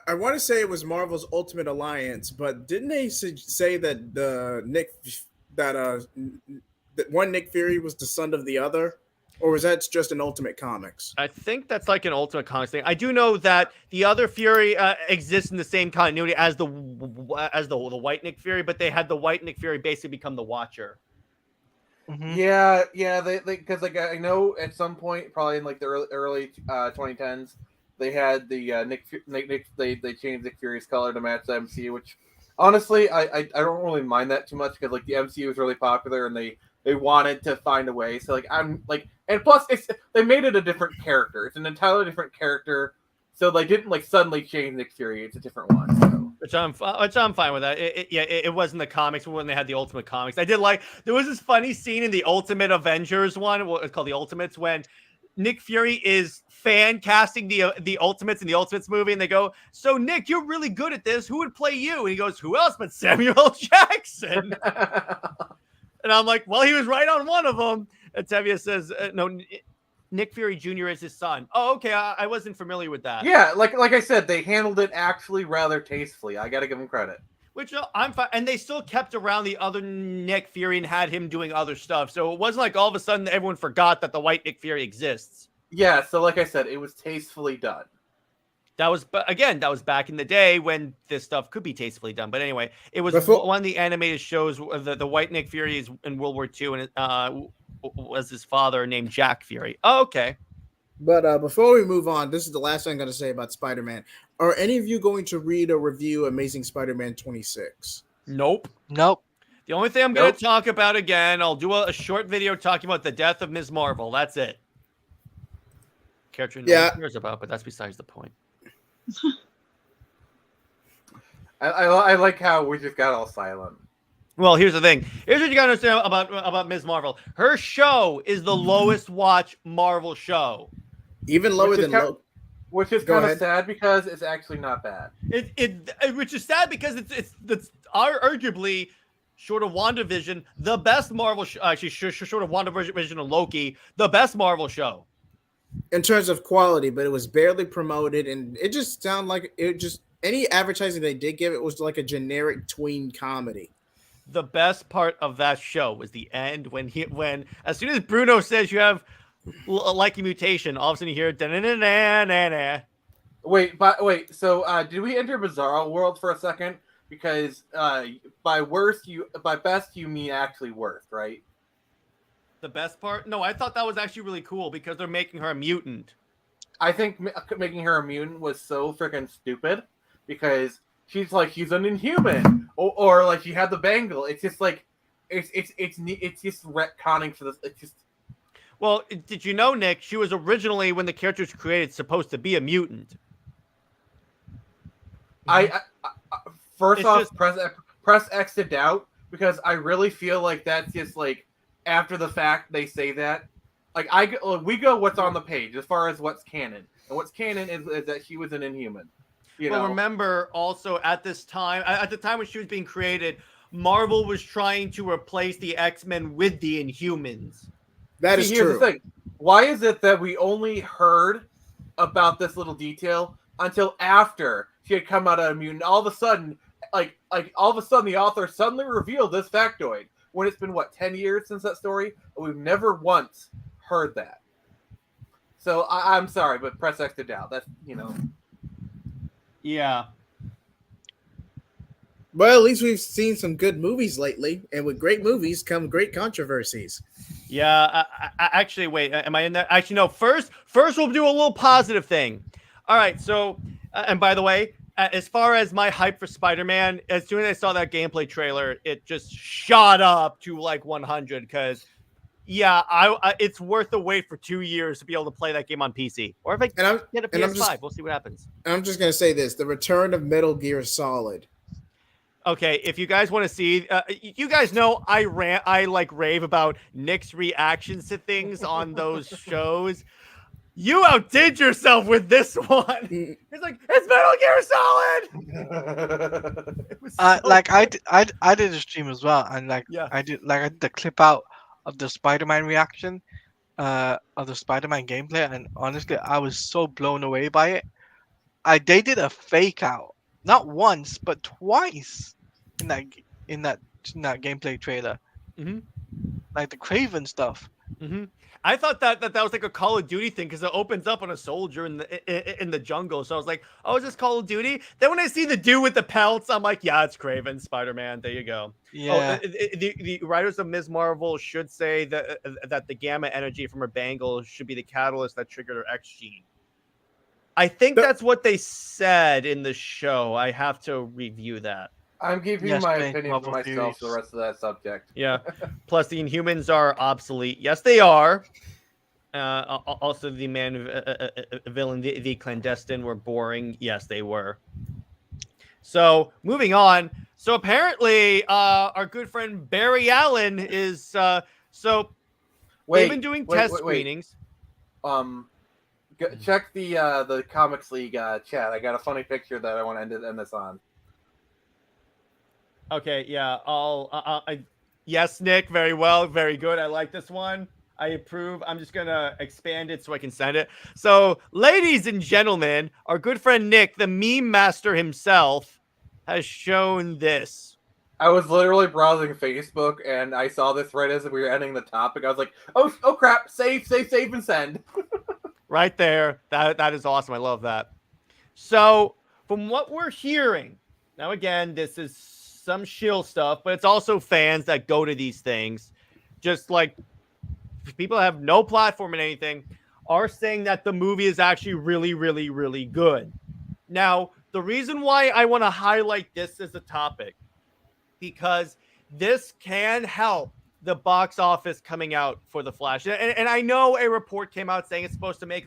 I want to say it was Marvel's Ultimate Alliance, but didn't they say that that one Nick Fury was the son of the other, or was that just an Ultimate Comics? I think that's like an Ultimate Comics thing. I do know that the other Fury exists in the same continuity as the white Nick Fury, but they had the white Nick Fury basically become the Watcher. Mhm. Yeah, they because like I know at some point, probably in like the early 2010s, they had the Nick they changed Nick Fury's color to match the MCU, which honestly I don't really mind that too much because like the MCU was really popular and they wanted to find a way. So like I'm like, and plus they made it a different character. It's an entirely different character, so they didn't like suddenly change Nick Fury. It's a different one. So. Which I'm fine with that. It wasn't the comics when they had the Ultimate Comics. I did like there was this funny scene in the Ultimate Avengers one. It's called the Ultimates when Nick Fury is fan casting the Ultimates in the Ultimates movie, and they go, "So Nick, you're really good at this. Who would play you?" And he goes, "Who else but Samuel L. Jackson?" And I'm like, "Well, he was right on one of them." And Tevye says, "No, Nick Fury Jr. is his son." Oh, okay. I wasn't familiar with that. Yeah, like I said, they handled it actually rather tastefully. I got to give them credit. Which I'm fine, and they still kept around the other Nick Fury and had him doing other stuff. So it wasn't like all of a sudden everyone forgot that the white Nick Fury exists. Yeah, so like I said, it was tastefully done. That was back in the day when this stuff could be tastefully done. But anyway, it was one of the animated shows. The white Nick Fury is in World War II, and was his father named Jack Fury. Oh, okay. But before we move on, this is the last thing I'm going to say about Spider-Man. Are any of you going to read or review Amazing Spider-Man 26? Nope. Nope. The only thing I'm going to talk about again, I'll do a short video talking about the death of Ms. Marvel. That's it. Character no one cares about, but that's besides the point. I like how we just got all silent. Well, here's the thing. Here's what you gotta understand about Ms. Marvel. Her show is the lowest watch Marvel show. Even lower than Loki. Which is kind of sad because it's actually not bad. Which is sad because it's arguably short of WandaVision, the best Marvel show. Actually, short of WandaVision and Loki, the best Marvel show. In terms of quality, but it was barely promoted, and it just sounded like any advertising they did give it was like a generic tween comedy. The best part of that show was the end when as soon as Bruno says you have like a mutation, all of a sudden you hear da-na-na-na-na-na. Wait. So did we enter Bizarro World for a second? Because by best you mean actually worst, right? The best part? No, I thought that was actually really cool because they're making her a mutant. I think making her a mutant was so freaking stupid because she's an inhuman, or like she had the bangle. It's just like it's just retconning for this. It's just. Well, did you know, Nick? She was originally, when the character was created, supposed to be a mutant. First off, press X to doubt because I really feel like that's just like after the fact they say that. Like we go what's on the page as far as what's canon, and what's canon is that she was an inhuman. Well, remember also at the time when she was being created, Marvel was trying to replace the X-Men with the Inhumans. That is true. Here's the thing. Why is it that we only heard about this little detail until after she had come out of a mutant? All of a sudden, the author suddenly revealed this factoid when it's been 10 years since that story, and we've never once heard that. So I'm sorry, but press X to doubt. That's Yeah. Well, at least we've seen some good movies lately, and with great movies come great controversies. Yeah, actually, wait, am I in that? Actually, no. First, we'll do a little positive thing. All right, so, and by the way, as far as my hype for Spider-Man, as soon as I saw that gameplay trailer, it just shot up to like 100 because, yeah, it's worth the wait for 2 years to be able to play that game on PC. Or if I get a PS5, we'll see what happens. I'm just going to say this. The return of Metal Gear Solid. Okay, if you guys want to see, you guys know I rave about Nick's reactions to things on those shows. You outdid yourself with this one. It's like, it's Metal Gear Solid. It was so I did a stream as well, and like Yeah. I did the clip out of the Spider-Man reaction, of the Spider-Man gameplay, and honestly, I was so blown away by it. They did a fake out, not once but twice, in that gameplay trailer. Mhm. Like the Craven stuff. I thought that was like a Call of Duty thing because it opens up on a soldier in the jungle. So I was like, oh, is this Call of Duty? Then when I see the dude with the pelts, I'm like, yeah, it's Craven, Spider-Man. There you go. Yeah. Oh, the writers of Ms. Marvel should say that the gamma energy from her bangle should be the catalyst that triggered her X gene. I think that's what they said in the show. I have to review that. I'm keeping my opinion for myself for the rest of that subject. Yeah. Plus, the Inhumans are obsolete. Yes, they are. Also, the villain, the clandestine, were boring. Yes, they were. So, moving on. So, apparently, our good friend Barry Allen is. They've been doing test screenings. Check the Comics League chat. I got a funny picture that I want to end this on. Okay, yeah. Yes, Nick. Very well. Very good. I like this one. I approve. I'm just going to expand it so I can send it. So, ladies and gentlemen, our good friend Nick, the meme master himself, has shown this. I was literally browsing Facebook and I saw this right as we were ending the topic. I was like, oh crap. Save, and send. Right there. That is awesome. I love that. So, from what we're hearing, now again, this is some shill stuff, but it's also fans that go to these things. Just like people have no platform in anything, are saying that the movie is actually really, really, really good. Now, the reason why I want to highlight this as a topic, because this can help the box office coming out for The Flash. And I know a report came out saying it's supposed to make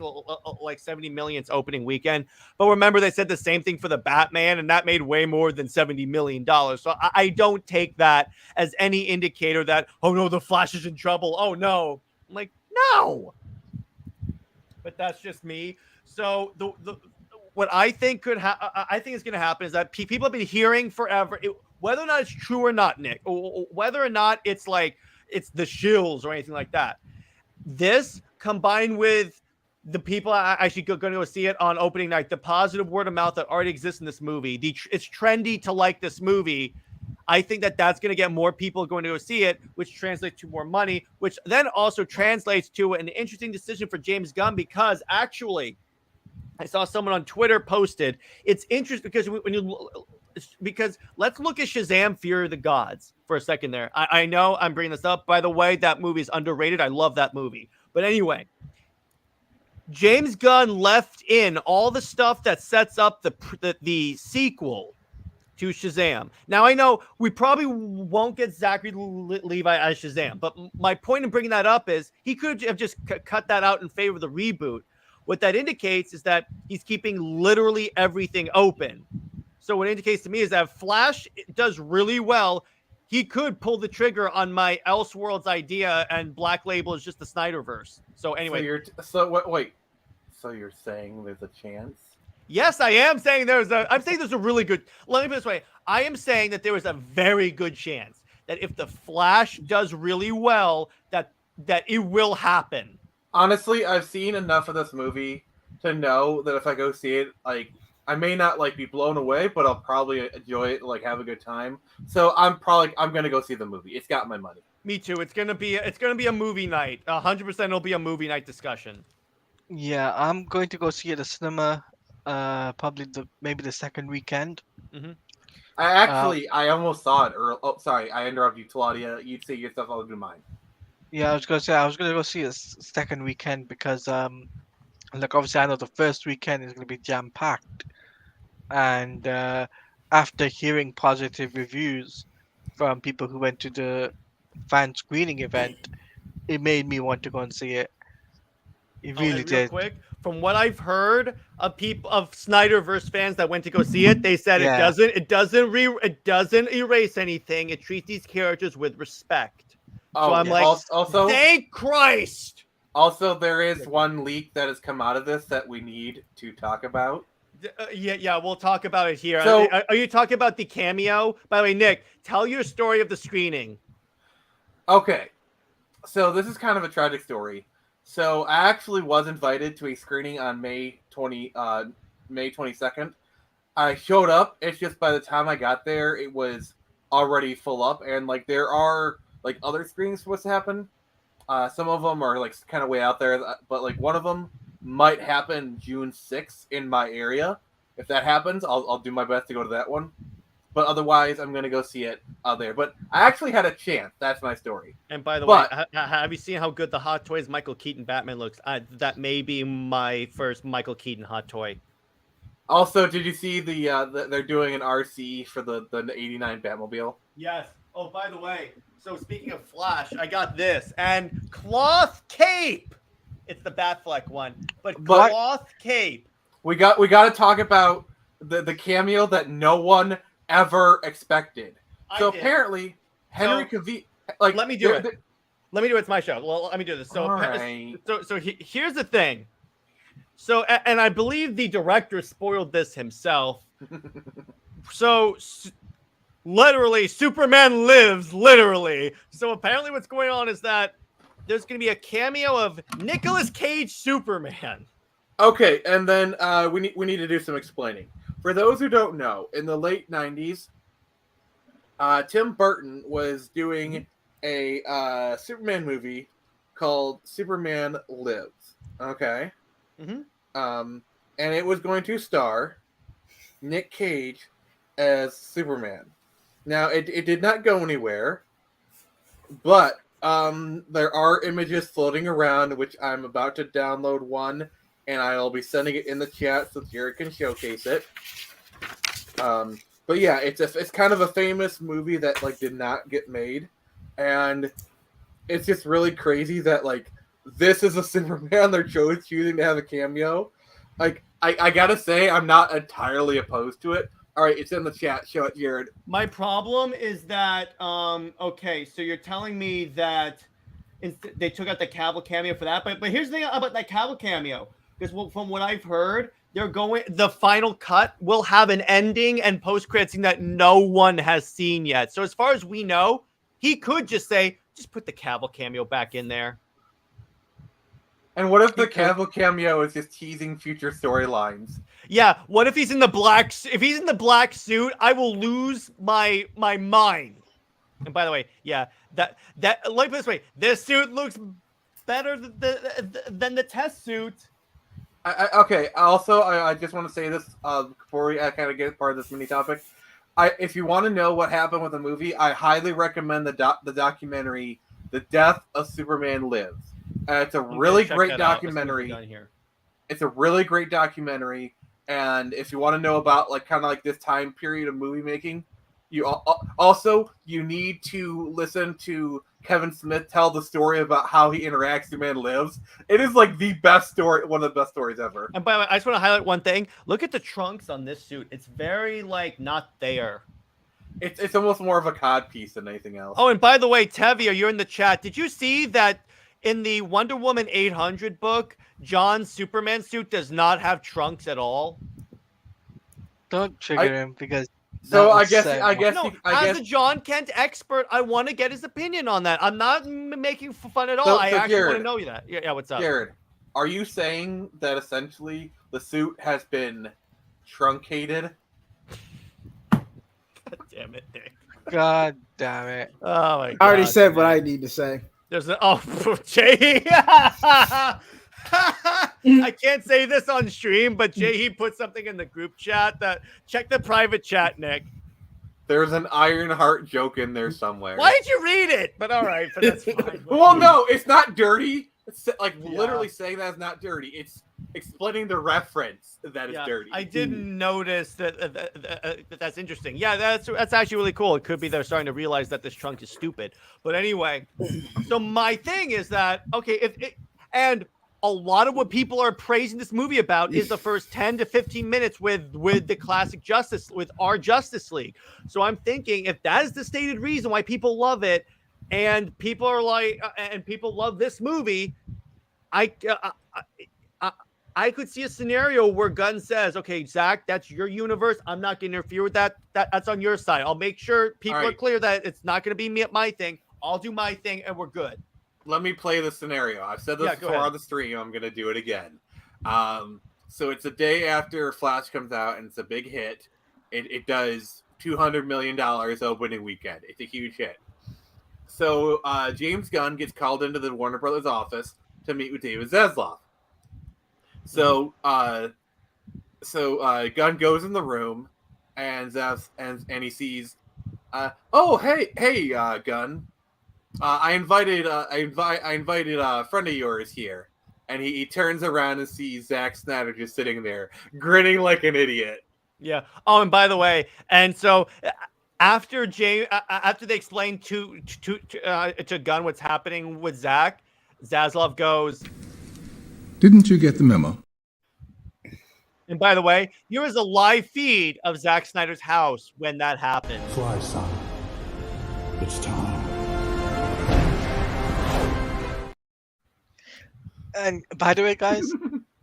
like 70 million its opening weekend. But remember, they said the same thing for the Batman, and that made way more than $70 million. So I don't take that as any indicator that, oh, no, The Flash is in trouble. Oh, no. I'm like, no. But that's just me. So what I think I think is going to happen is that people have been hearing forever, whether or not it's true or not, Nick, or whether or not it's like it's the shills or anything like that. This combined with the people actually going to go see it on opening night, the positive word of mouth that already exists in this movie, it's trendy to like this movie. I think that's going to get more people going to go see it, which translates to more money, which then also translates to an interesting decision for James Gunn, because actually I saw someone on Twitter posted, it's interesting because let's look at Shazam! Fury of the Gods for a second there. I know I'm bringing this up. By the way, that movie is underrated. I love that movie. But anyway, James Gunn left in all the stuff that sets up the sequel to Shazam. Now, I know we probably won't get Zachary Levi as Shazam, but my point in bringing that up is he could have just cut that out in favor of the reboot. What that indicates is that he's keeping literally everything open. So what it indicates to me is that if Flash does really well, he could pull the trigger on my Elseworlds idea, and Black Label is just the SnyderVerse. So anyway. So you're saying there's a chance? Yes, I am saying I'm saying there's a really good, let me put it this way. I am saying that there is a very good chance that if the Flash does really well, that it will happen. Honestly, I've seen enough of this movie to know that if I go see it, like, I may not like be blown away, but I'll probably enjoy it, like have a good time. So I'm gonna go see the movie. It's got my money. Me too. It's gonna be a movie night. 100%. It'll be a movie night discussion. Yeah, I'm going to go see it at the cinema. Probably maybe the second weekend. Mm-hmm. I almost saw it. Oh, sorry, I interrupted you, Teladia. You say your stuff, I'll do mine. Yeah, I was gonna go see it second weekend because like obviously I know the first weekend is gonna be jam packed, and after hearing positive reviews from people who went to the fan screening event, it made me want to go and see it. It really did. Quick, from what I've heard of SnyderVerse fans that went to go see it, they said it doesn't erase anything. It treats these characters with respect. So I'm like, also, thank Christ. Also, there is one leak that has come out of this that we need to talk about. Yeah, we'll talk about it here. So- Are you talking about the cameo? By the way, Nick, tell your story of the screening. Okay, so this is kind of a tragic story. So I actually was invited to a screening on May 22nd. I showed up. It's just by the time I got there, it was already full up, and like there are like other screenings supposed to happen. Some of them are like kind of way out there, but like one of them might happen June 6th in my area. If that happens, I'll do my best to go to that one. But otherwise, I'm gonna go see it out there. But I actually had a chance. That's my story. And by the way, have you seen how good the Hot Toys Michael Keaton Batman looks? That may be my first Michael Keaton hot toy. Also, did you see the they're doing an RC for the '89 Batmobile? Yes. Oh, by the way, so speaking of Flash, I got this and cloth cape. It's the Batfleck one, but cloth cape. We got to talk about the cameo that no one ever expected. So apparently, Henry Cavill. Like, let me do it. Let me do it. It's my show. Well, let me do this. So, right. Here's the thing. So, and I believe the director spoiled this himself. So, literally, Superman lives. Literally. So apparently, what's going on is that there's going to be a cameo of Nicolas Cage Superman. Okay, and then we need to do some explaining. For those who don't know, in the late 90s, Tim Burton was doing a Superman movie called Superman Lives. Okay? Mm-hmm. And it was going to star Nick Cage as Superman. Now, it did not go anywhere, but there are images floating around, which I'm about to download one, and I'll be sending it in the chat so Jared can showcase it. But yeah, it's kind of a famous movie that like did not get made, and it's just really crazy that like this is a Superman they're choosing to have a cameo. Like I gotta say, I'm not entirely opposed to it. All right, it's in the chat. Show it, Jared. My problem is that okay, so you're telling me that they took out the Cavill cameo for that, but here's the thing about that Cavill cameo, because from what I've heard, the final cut will have an ending and post-credit scene that no one has seen yet. So as far as we know, he could just say, just put the Cavill cameo back in there. And what if the Cavill cameo is just teasing future storylines? Yeah, what if he's in the black? If he's in the black suit, I will lose my mind. And by the way, yeah, that like this way, this suit looks better than the test suit. Okay. Also, I just want to say this before we kind of get part of this mini topic. If you want to know what happened with the movie, I highly recommend the documentary, "The Death of Superman Lives." It's a really great documentary. It's a really great documentary, and if you want to know about like kind of like this time period of movie making, you need to listen to Kevin Smith tell the story about how he interacts with Superman Lives. It is like the best story, one of the best stories ever. And by the way, I just want to highlight one thing. Look at the trunks on this suit. It's very like not there. It's almost more of a cod piece than anything else. Oh, and by the way, Tevia, you're in the chat. Did you see that in the Wonder Woman 800 book, John's Superman suit does not have trunks at all? Don't trigger him because. So I guess as a John Kent expert, I want to get his opinion on that. I'm not making fun at all. I actually want to know that. Yeah, what's up? Jared, are you saying that essentially the suit has been truncated? God damn it, Nick. God damn it. Oh my God. I already said what I need to say. There's Jay. I can't say this on stream, but JJheat put something in the group chat that check the private chat, Nick. There's an Ironheart joke in there somewhere. Why did you read it? But all right, but that's fine. Well, no, it's not dirty. It's like literally saying that is not dirty. It's explaining the reference that is dirty. I didn't notice that. That's interesting. Yeah, that's actually really cool. It could be they're starting to realize that this trunk is stupid. But anyway, so my thing is that and a lot of what people are praising this movie about is the first 10 to 15 minutes with the classic Justice, with our Justice League. So I'm thinking if that is the stated reason why people love it, and people are like, and people love this movie, I could see a scenario where Gunn says, "Okay, Zach, that's your universe. I'm not going to interfere with that. That's on your side. I'll make sure people are clear that it's not going to be my thing. I'll do my thing, and we're good." Let me play the scenario. I've said this before on the stream. I'm going to do it again. So it's a day after Flash comes out, and it's a big hit. It does $200 million opening weekend. It's a huge hit. So James Gunn gets called into the Warner Brothers office to meet with David Zaslav. So Gunn goes in the room, and he sees, hey, Gunn, I invited a friend of yours here, and he turns around and sees Zack Snyder just sitting there, grinning like an idiot. Yeah. Oh, and by the way, and so after they explain to Gunn what's happening with Zach, Zaslav goes, Didn't you get the memo? and by the way, here is a live feed of Zack Snyder's house when that happened. Fly, son. It's time. And by the way, guys,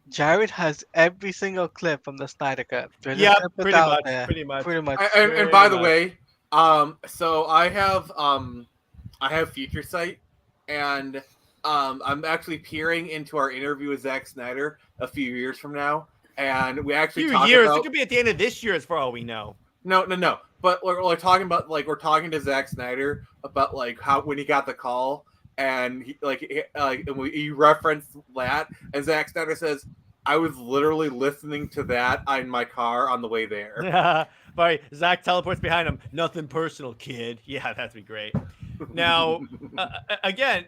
Jared has every single clip from the Snyder Cut. Yeah, pretty much. And by the way, so I have Future Sight, and I'm actually peering into our interview with Zack Snyder a few years from now, and we actually talk about, it could be at the end of this year, as for all we know. No. But we're talking about, like, we're talking to Zack Snyder about, like, how when he got the call, and he referenced that, and Zack Snyder says, "I was literally listening to that in my car on the way there." But Zach teleports behind him. Nothing personal, kid. Yeah, that'd be great. Now, again,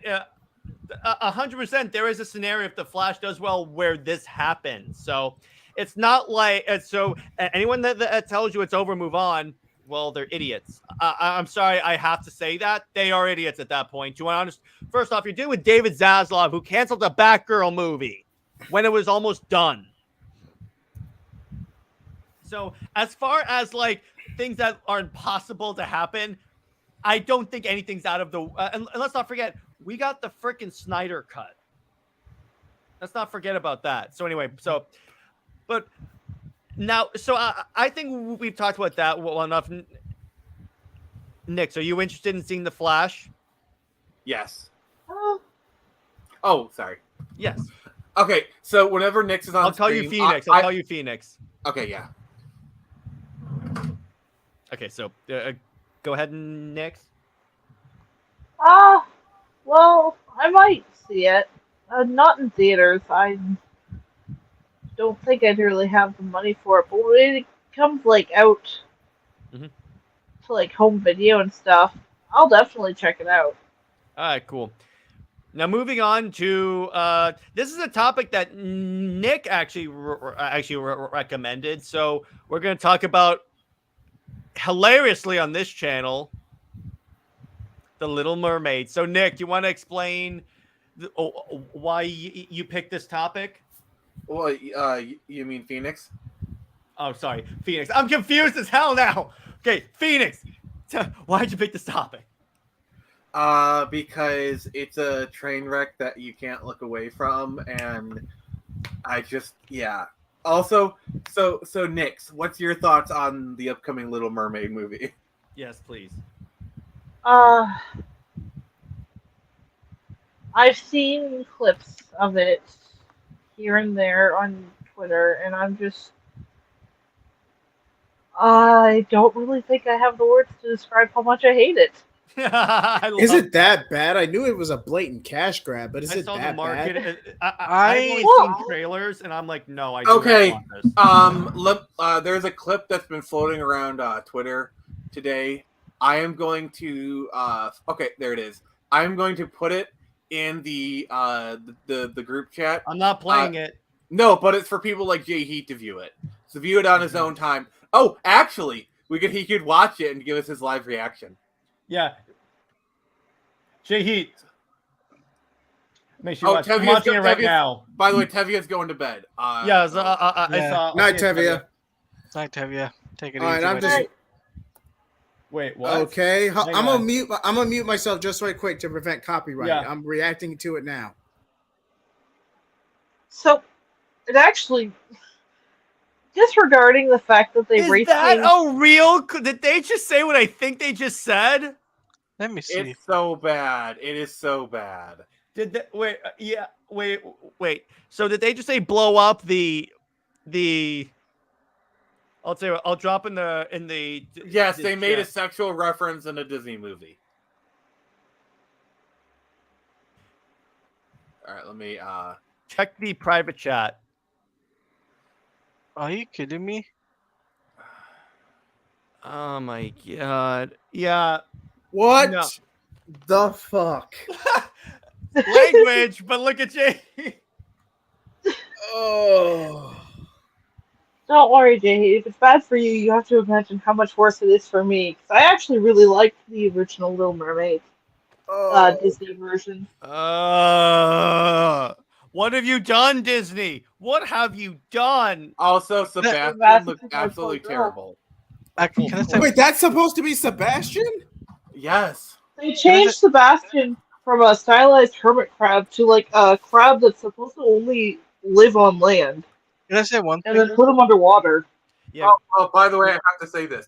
100%, there is a scenario if the Flash does well where this happens. So it's not like anyone that tells you it's over, move on. Well, they're idiots. I'm sorry, I have to say that they are idiots at that point. Do you want to understand? First off, you're dealing with David Zaslav, who canceled the Batgirl movie when it was almost done. So as far as like things that are impossible to happen, I don't think anything's out of the. And let's not forget, we got the freaking Snyder cut. Let's not forget about that. So anyway, but now, I think we've talked about that well enough. Nick, are you interested in seeing the Flash? Yes. Oh, sorry. Yes. Okay, so whenever Nick's is on, I'll call you Phoenix. I'll call you Phoenix. Okay, yeah. Okay, so go ahead, Nick. Well, I might see it. Not in theaters. I don't think I'd really have the money for it. But when it comes like out to like home video and stuff, I'll definitely check it out. All right, cool. Now moving on to this is a topic that Nick actually recommended. So we're going to talk about hilariously on this channel, The Little Mermaid. So Nick, do you want to explain why you picked this topic? Well, you mean Phoenix? Oh, sorry, Phoenix. I'm confused as hell now. Okay, Phoenix. Why'd you pick this topic? Because it's a train wreck that you can't look away from, and I just, yeah. Also, so Nix, what's your thoughts on the upcoming Little Mermaid movie? Yes, please. I've seen clips of it here and there on Twitter, and I don't really think I have the words to describe how much I hate it. Is it that bad? I knew it was a blatant cash grab, but is it that bad? I've only seen trailers, and I'm like, no, I don't want this. There's a clip that's been floating around Twitter today. I am going to okay, there it is. I'm going to put it in the group chat. I'm not playing it. No, but it's for people like JJheat to view it. So view it on his own time. Oh, actually, he could watch it and give us his live reaction. Yeah. JJheat. Make sure I'm watching it right now. By the way, Tevia's going to bed. I saw. Night, Tevia. Night, Tevia. Take it easy. All right, I'm just. Wait, what? Okay, I'm gonna mute myself just right quick to prevent copyright. Yeah. I'm reacting to it now. So it actually, disregarding the fact that they Is that a real? Did they just say what I think they just said? Let me see. It's so bad. It is so bad. Did they wait? Yeah, wait. So did they just say blow up the? I'll tell you what, I'll drop in the. Yes, the they made a chat. sexual reference in a Disney movie. All right, let me Check the private chat. Are you kidding me? Oh my god! Yeah. What No. the fuck? Language, but look at you. Oh. Don't worry, JJheat. If it's bad for you, you have to imagine how much worse it is for me. 'Cause I actually really liked the original Little Mermaid Disney version. What have you done, Disney? What have you done? Also, Sebastian Sebastian looked is my absolutely poor girl. terrible. Can I say? Wait, that's supposed to be Sebastian? Yes. They changed Sebastian from a stylized hermit crab to like a crab that's supposed to only live on land, Can I say one and thing? then put him underwater. Yeah. Oh, by the way, I have to say this.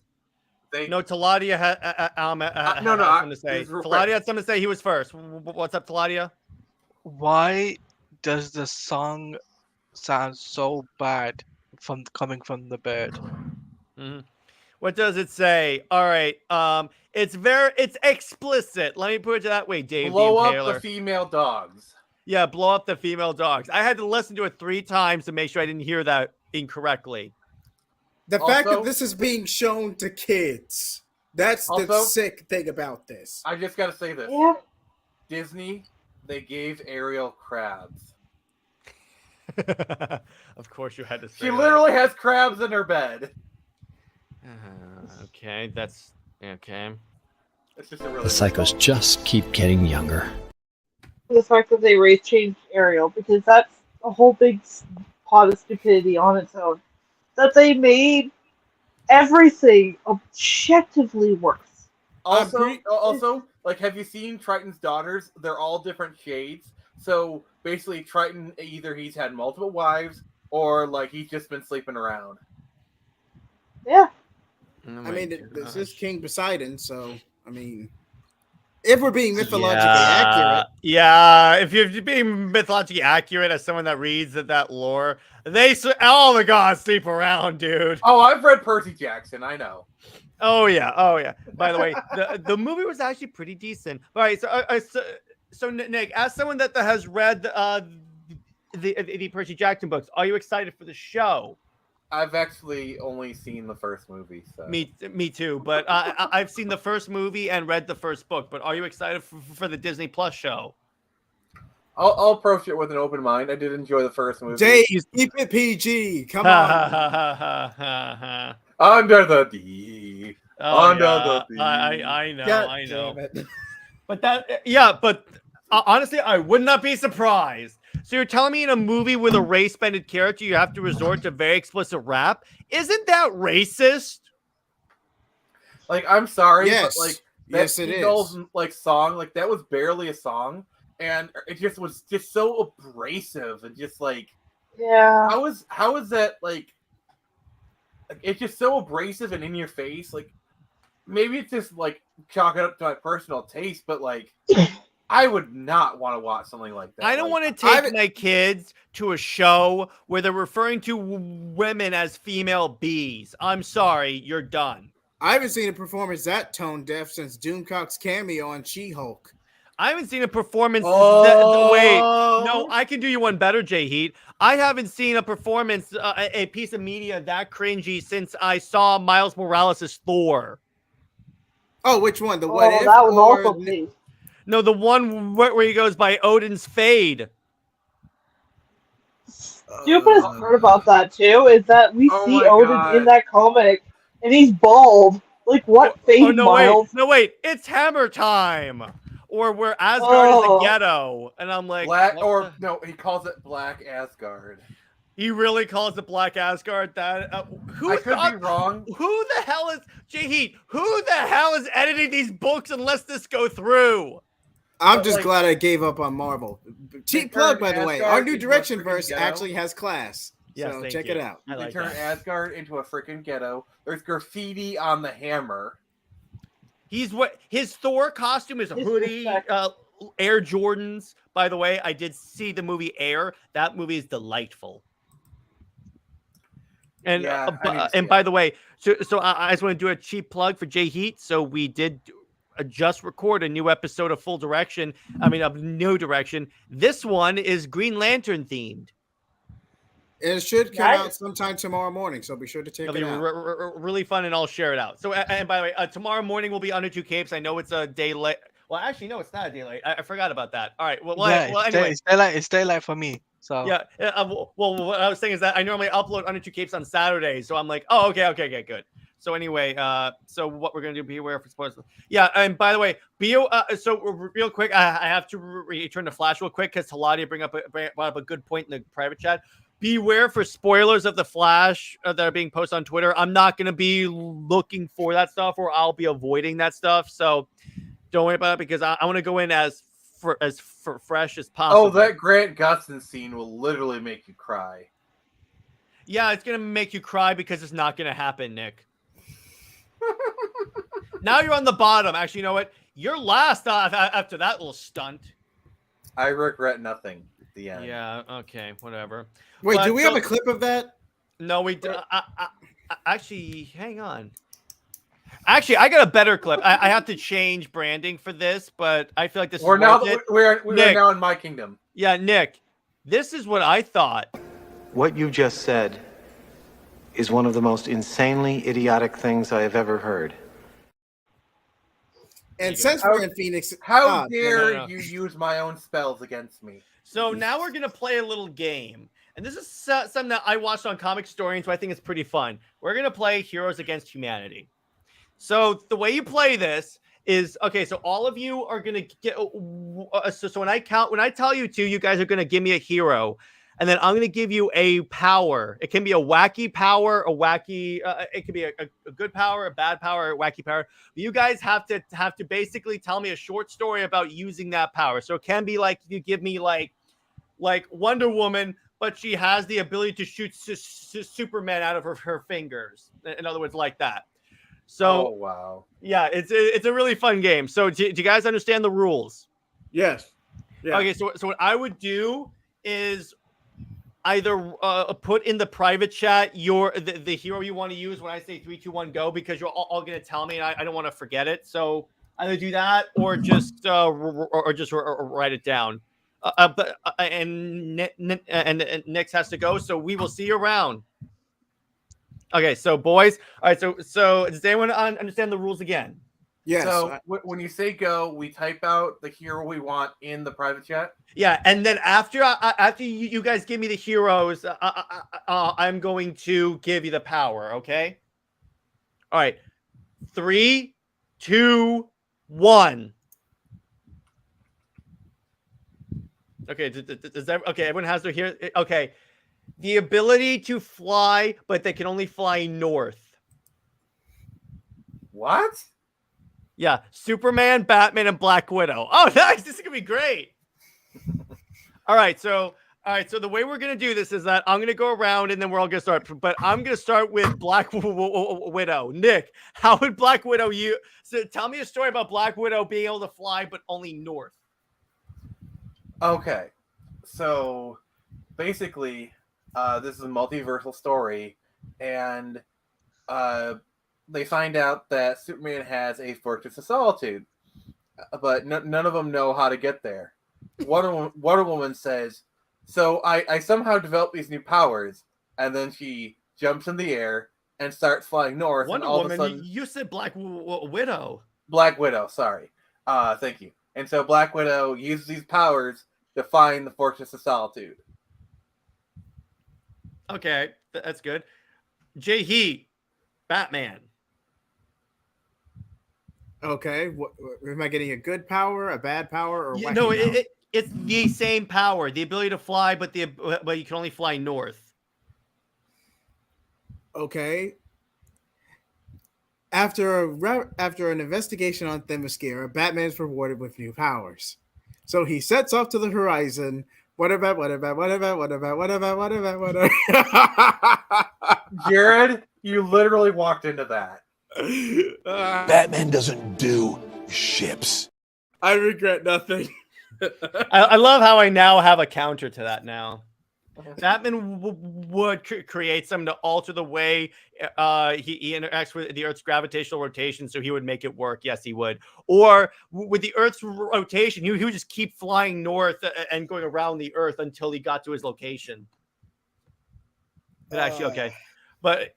No, Teladia had something to say. Teladia had something to say. He was first. What's up, Teladia? Why does the song sound so bad coming from the bird? Mm-hmm. What does it say? All right. It's explicit. Let me put it that way, Dave. Blow the up Impaler. the female dogs. Yeah, blow up the female dogs. I had to listen to it 3 times to make sure I didn't hear that incorrectly. The fact that this is being shown to kids. That's the sick thing about this. I just gotta say this. Yeah. Disney, they gave Ariel crabs. Of course you had to say She literally has crabs in her bed. Okay, that's okay. It's just a really The psychos just keep getting younger. The fact that they race changed Ariel, because that's a whole big pot of stupidity on its own. That they made everything objectively worse. Also, like, have you seen Triton's daughters? They're all different shades. So basically, Triton, either he's had multiple wives or like he's just been sleeping around. Yeah. I mean, this is King Poseidon, so I mean, if we're being mythologically accurate, if you're being mythologically accurate as someone that reads that lore, all the gods sleep around, dude. Oh, I've read Percy Jackson. I know. Oh yeah. By the way, the movie was actually pretty decent. All right, so Nick, as someone that has read the Percy Jackson books, are you excited for the show? I've actually only seen the first movie. So. Me too, but I've seen the first movie and read the first book. But are you excited for the Disney Plus show? I'll approach it with an open mind. I did enjoy the first movie. Jay, keep it PG. Come on. Under the D. The D. I know. God I know. damn it. But honestly, I would not be surprised. So you're telling me in a movie with a race-bended character, you have to resort to very explicit rap? Isn't that racist? Like, I'm sorry, Yes. but like Yes, it Eagles, is. like song, like that was barely a song, and it just was just so abrasive and just like, Yeah. how is that like? It's just so abrasive and in your face. Like, maybe it's just like chalk it up to my personal taste, but like. I would not want to watch something like that. I don't want to take my kids to a show where they're referring to women as female bees. I'm sorry, you're done. I haven't seen a performance that tone deaf since Doomcock's cameo on She-Hulk. I haven't seen a performance. Wait, no, I can do you one better, JJheat. I haven't seen a performance, a piece of media that cringy since I saw Miles Morales' Thor. Oh, which one? The What If? That was also me. No, the one where he goes by Odin's Fade. Stupidest part about that too is that we see Odin in that comic, and he's bald. Like what Fade, Miles? Wait, it's Hammer Time, or where Asgard is a ghetto, and I'm like, no, he calls it Black Asgard. He really calls it Black Asgard. That I could be wrong. Who the hell is JJheat? Who the hell is editing these books and lets this go through? I'm But, just like, glad I gave up on Marvel. Cheap plug, by the way. Our new Direction verse actually has class. Yes, So thank check you. it out. I They like turn that. Asgard into a freaking ghetto. There's graffiti on the hammer. He's what his Thor costume is a hoodie, Disrespect. Air Jordans. By the way, I did see the movie Air. That movie is delightful. And Yeah, I need to see and it. by the way, so I just want to do a cheap plug for JJheat. So we did just record a new episode of Full Direction. I mean, of No Direction. This one is Green Lantern themed. It should come Nice. out sometime tomorrow morning, so be sure to check It'll it be out. really fun, and I'll share it out. So, and by the way, tomorrow morning will be Under Two Capes. I know it's a day late. Well, actually, no, it's not a day late. I forgot about that. All right. Well, anyway. It's daylight for me. So Yeah. Well, what I was saying is that I normally upload Under Two Capes on Saturdays, so I'm like, oh, okay, good. So anyway, so what we're gonna do? Be aware for spoilers. Yeah, and by the way, so real quick, I have to return to Flash real quick because Teladia brought up a good point in the private chat. Beware for spoilers of the Flash that are being posted on Twitter. I'm not gonna be looking for that stuff, or I'll be avoiding that stuff. So don't worry about it because I want to go in as fresh as possible. Oh, that Grant Gustin scene will literally make you cry. Yeah, it's gonna make you cry because it's not gonna happen, Nick. Now you're on the bottom. Actually, you know what? You're last after that little stunt. I regret nothing at the end. Yeah. Okay. Whatever. Wait, But do we have a clip of that? No, we do. Actually, hang on. Actually, I got a better clip. I have to change branding for this, but I feel like this We're is now worth it. we're Nick. now in my kingdom. Yeah, Nick. This is what I thought. What you just said is one of the most insanely idiotic things I have ever heard. And since we're in Phoenix, How dare no. you use my own spells against me? So now we're gonna play a little game, and this is something that I watched on Comic Historian, so I think it's pretty fun. We're gonna play Heroes Against Humanity. So the way you play this is okay. So all of you are gonna get. So when I tell you to, you guys are gonna give me a hero, and then I'm gonna give you a power. It can be a wacky power, a wacky. It could be a good power, a bad power, a wacky power. But you guys have to basically tell me a short story about using that power. So it can be like you give me like Wonder Woman, but she has the ability to shoot Superman out of her fingers. In other words, like that. So, oh, wow. Yeah, it's a really fun game. So do you guys understand the rules? Yes. Yeah. Okay, so what I would do is either put in the private chat the hero you want to use when I say 3, 2, 1, go, because you're all going to tell me, and I don't want to forget it. So either do that or just write it down. And Nick has to go, so we will see you around. Okay, so boys, all right. So does anyone understand the rules again? Yes. So when you say go, we type out the hero we want in the private chat. Yeah, and then after you guys give me the heroes, I'm going to give you the power. Okay. All right. 3, 2, 1. Okay. Does that? Okay. Everyone has their hero. Okay. The ability to fly, but they can only fly north. What? Yeah, Superman, Batman, and Black Widow. Oh, nice! This is gonna be great. All right, so the way we're gonna do this is that I'm gonna go around and then we're all gonna start. But I'm gonna start with Black Widow. Nick, how would Black Widow So tell me a story about Black Widow being able to fly, but only north. Okay, so basically, this is a multiversal story, and they find out that Superman has a Fortress of Solitude, but none of them know how to get there. Wonder Woman says, so I somehow developed these new powers, and then she jumps in the air and starts flying north. Wonder and all Woman, of a sudden, you said Black Widow. Black Widow, sorry. Thank you. And so Black Widow uses these powers to find the Fortress of Solitude. Okay, that's good. JJheat, Batman. Okay, am I getting a good power, a bad power, or No? power? It's the same power, the ability to fly, but you can only fly north. Okay. After an investigation on Themyscira, Batman is rewarded with new powers. So he sets off to the horizon. Whatever. Jared, you literally walked into that. Batman doesn't do ships. I regret nothing. I love how I now have a counter to that now. Batman would create something to alter the way he interacts with the Earth's gravitational rotation, so he would make it work. Yes, he would. Or with the Earth's rotation, he would just keep flying north and going around the Earth until he got to his location. But actually, okay. But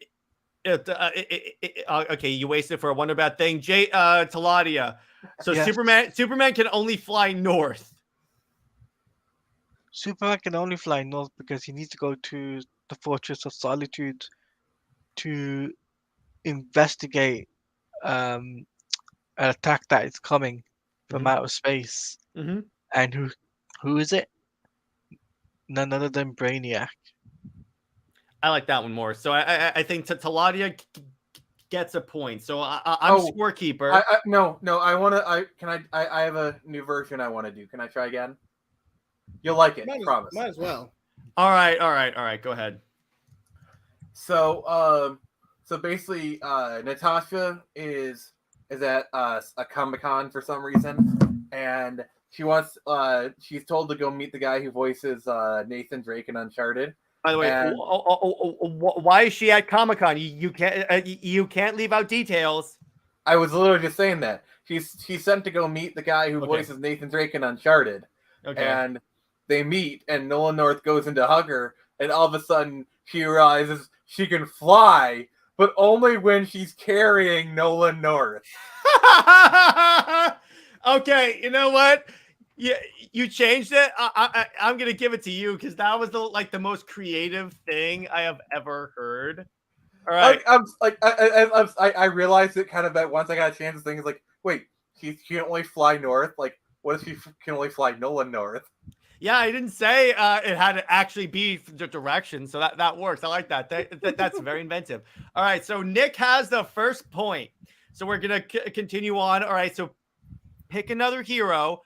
okay, you wasted it for a Wonder Bad thing. Teladia. So Yes. Superman can only fly north. Superman can only fly north because he needs to go to the Fortress of Solitude to investigate an attack that is coming from outer space. Mm-hmm. And who is it? None other than Brainiac. I like that one more. So I think Teladia gets a point. So I'm scorekeeper. No. I have a new version I want to do. Can I try again? You'll like it. Promise. Might as well. All right. Go ahead. So basically, Natasha is at a Comic-Con for some reason, and she's told to go meet the guy who voices Nathan Drake in Uncharted. By the way, why is she at Comic-Con? You can't leave out details. I was literally just saying that she's sent to go meet the guy who voices Nathan Drake in Uncharted. Okay. And they meet, and Nolan North goes in to hug her, and all of a sudden she realizes she can fly, but only when she's carrying Nolan North. Okay, you know what? You changed it. I'm gonna give it to you because that was the most creative thing I have ever heard. All right. I realized it kind of that once I got a chance to think, it's like, wait, she can only fly north. Like, what if she can only fly Nolan North? Yeah, I didn't say it had to actually be the direction, so that works. I like that. That's very inventive. All right, so Nick has the first point. So we're gonna continue on. All right, so pick another hero.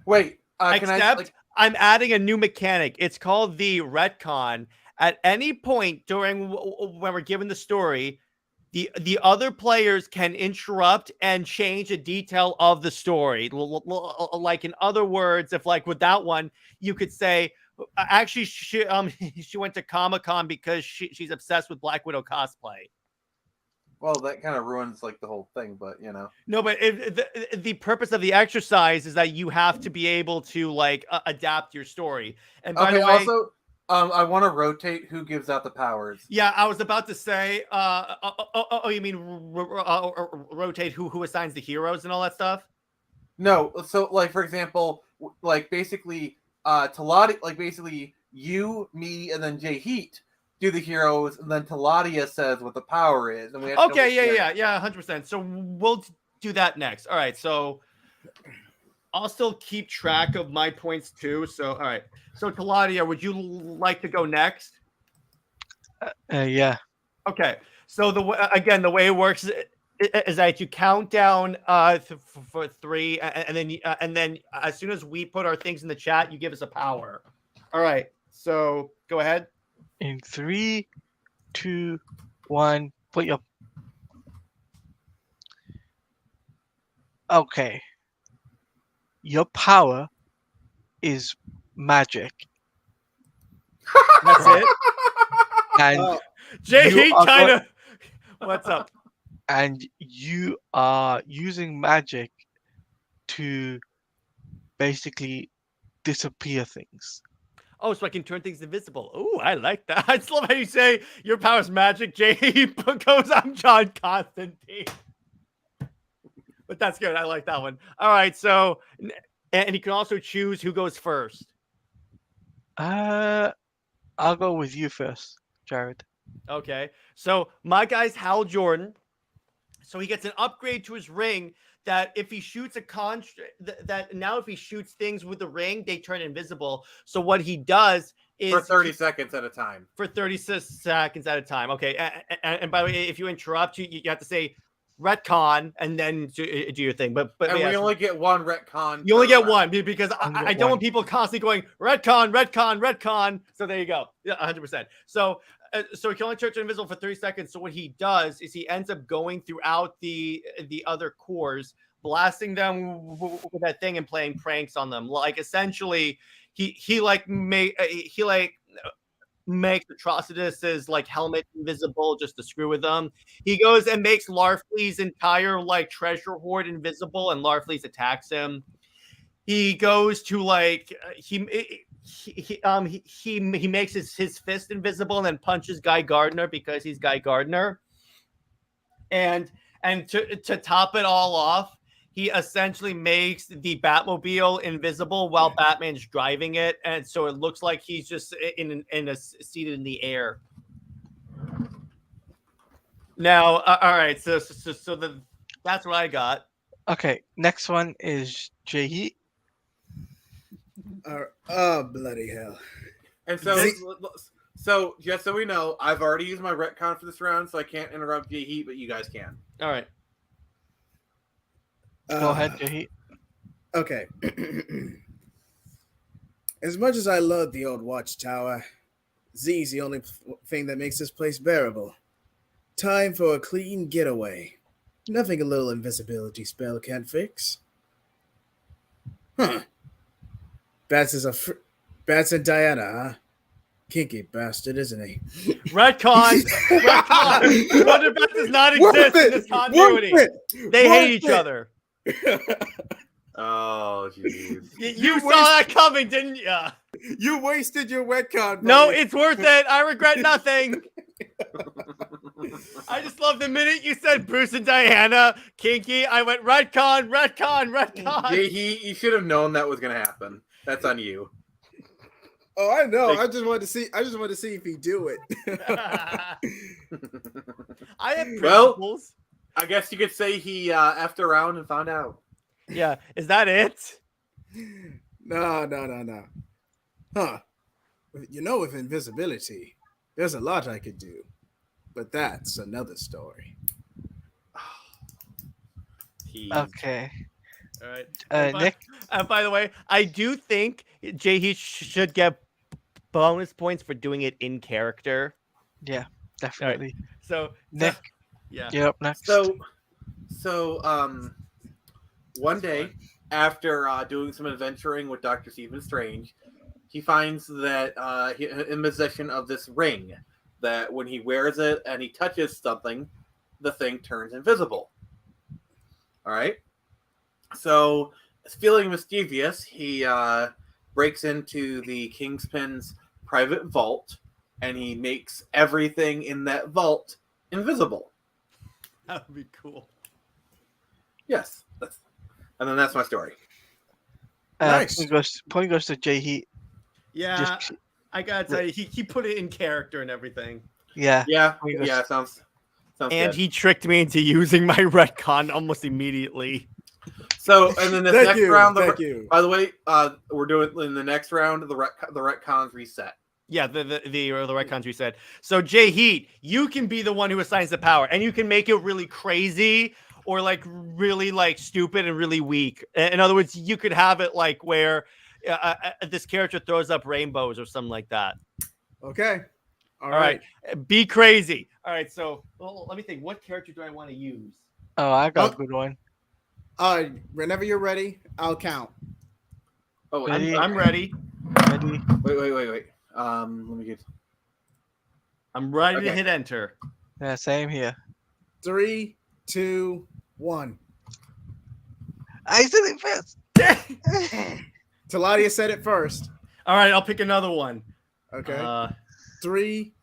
Wait, I'm adding a new mechanic. It's called the retcon. At any point during when we're given the story, the other players can interrupt and change a detail of the story. Like, in other words, if like with that one, you could say, actually, she went to Comic-Con because she's obsessed with Black Widow cosplay. Well, that kind of ruins like the whole thing, but you know. No, but the purpose of the exercise is that you have to be able to like adapt your story. And by the way, also, I want to rotate who gives out the powers. Yeah, I was about to say. You mean rotate who assigns the heroes and all that stuff? No, so like for example, like basically, Teladia, like basically you, me, and then JJheat do the heroes, and then Teladia says what the power is, and we have to yeah, 100%. So we'll do that next. All right, so I'll still keep track of my points too. So all right, so Teladia, would you like to go next? Yeah. Okay. So the way it works is that you count down for 3, and then as soon as we put our things in the chat, you give us a power. All right. So go ahead. In 3, 2, 1, put your. Okay. Your power is magic. That's it. And JJheat kind of. What's up? And you are using magic to basically disappear things. Oh, so I can turn things invisible. Oh, I like that. I just love how you say your power's magic. JJheat goes, I'm John Constantine. But that's good. I like that one. All right. So, and you can also choose who goes first. I'll go with you first, Jared. Okay. So my guy's Hal Jordan. So he gets an upgrade to his ring that if he shoots if he shoots things with the ring, they turn invisible. So what he does is for 30 seconds at a time. For 30 seconds at a time. Okay. And by the way, if you interrupt, you have to say retcon, and then do your thing. But and yeah, we only get one retcon. you only per get round. one because I don't want people constantly going retcon. So there you go. Yeah, 100%. So he can only turn invisible for 30 seconds. So what he does is he ends up going throughout the other cores, blasting them with that thing and playing pranks on them. Like essentially, he makes Atrocitus's like helmet invisible just to screw with them. He goes and makes Larflee's entire like treasure hoard invisible, and Larflee's attacks him. He goes to like he makes his fist invisible and then punches Guy Gardner because he's Guy Gardner. And to top it all off, he essentially makes the Batmobile invisible while Batman's driving it, and so it looks like he's just in a seated in the air. Now, all right, so that's what I got. Okay, next one is JJheat. Oh, bloody hell! And so just so we know, I've already used my retcon for this round, so I can't interrupt JJheat, but you guys can. All right. Go ahead, JJheat. Okay. As much as I love the old watchtower, Z's the only thing that makes this place bearable. Time for a clean getaway. Nothing a little invisibility spell can't fix. Huh. Bats and Diana, huh? Kinky bastard, isn't he? Retcon. Wonder Bat does not exist in this continuity. They hate each other. Oh, jeez. You saw that coming, didn't you? You wasted your retcon. No, it's worth it. I regret nothing. I just love the minute you said Bruce and Diana, kinky. I went retcon. JJheat, you should have known that was going to happen. That's on you. Oh, I know. I just wanted to see if he'd do it. I have principles. Well, I guess you could say he effed around and found out. Yeah, is that it? No. Huh. You know, with invisibility, there's a lot I could do. But that's another story. Okay. All right. Nick? By the way, I do think JJheat should get bonus points for doing it in character. Yeah, definitely. Right. So, Nick, yeah. you're up next. So, one day after doing some adventuring with Dr. Stephen Strange, he finds that in possession of this ring that when he wears it and he touches something, the thing turns invisible. All right. So, feeling mischievous, he breaks into the Kingpin's private vault, and he makes everything in that vault invisible. That would be cool. Yes. And then that's my story. Nice. Point goes to JJheat. Yeah, I gotta tell you, he put it in character and everything. Yeah. Sounds and good. he tricked me into using my retcon almost immediately. So, and then the next round, by the way, we're doing in the next round the retcons reset. Yeah, the retcons reset. So JJheat, you can be the one who assigns the power, and you can make it really crazy or like really like stupid and really weak. In other words, you could have it like where this character throws up rainbows or something like that. Okay. All right. Be crazy. All right. So let me think. What character do I want to use? Oh, I got a good one. Whenever you're ready, I'll count. Oh, I'm ready. Ready? Wait. Let me get. I'm ready to hit enter. Yeah, same here. 3, 2, 1. I said it first. Teladia said it first. All right, I'll pick another one. Okay. 3,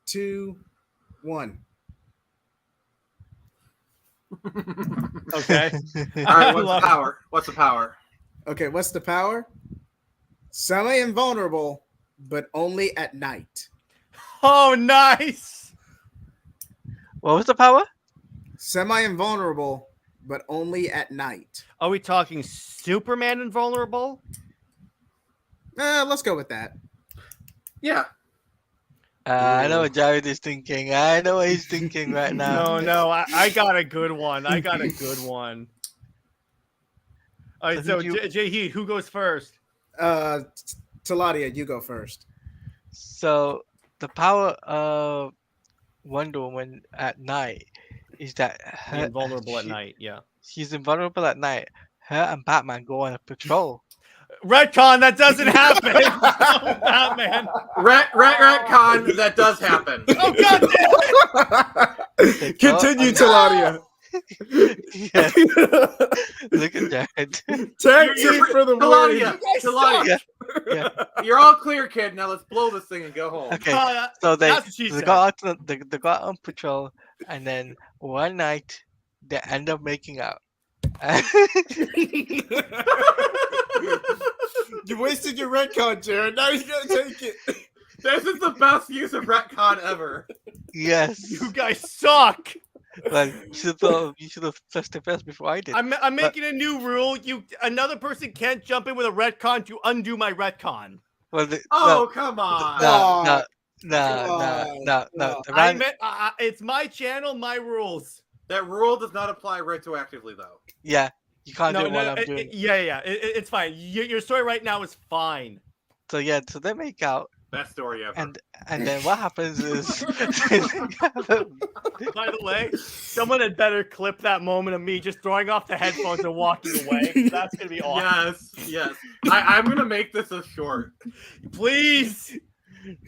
2, 1. Okay. All right. What's the power? What's the power? Okay. What's the power? Semi-invulnerable, but only at night. Oh, nice. What was the power? Semi-invulnerable, but only at night. Are we talking Superman invulnerable? Let's go with that. Yeah. I know what Jared is thinking. I know what he's thinking right now. No, I got a good one. I got a good one. All right, so JJheat, who goes first? Teladia, you go first. So the power of Wonder Woman at night is that Invulnerable at night. Yeah, she's invulnerable at night. Her and Batman go on a patrol. Retcon, that doesn't happen. Oh, Batman. Retcon, that does happen. Oh, God damn it. Continue, Teladia. Yes. Look at that. Tag team for the win. Teladia. Yeah. You're all clear, kid. Now let's blow this thing and go home. Okay. So they got on patrol, and then one night they end up making out. You wasted your retcon, Jared. Now he's gonna take it. This is the best use of retcon ever. Yes. You guys suck. Well, you should have pressed it first before I did. I'm making a new rule. Another person can't jump in with a retcon to undo my retcon. Well, come on. No. It's my channel, my rules. That rule does not apply retroactively, though. Yeah, you can't do it while I'm doing it. Yeah. It's fine. Your story right now is fine. So they make out. Best story ever. And then what happens is... By the way, someone had better clip that moment of me just throwing off the headphones and walking away. That's going to be awesome. Yes. I'm going to make this a short. Please.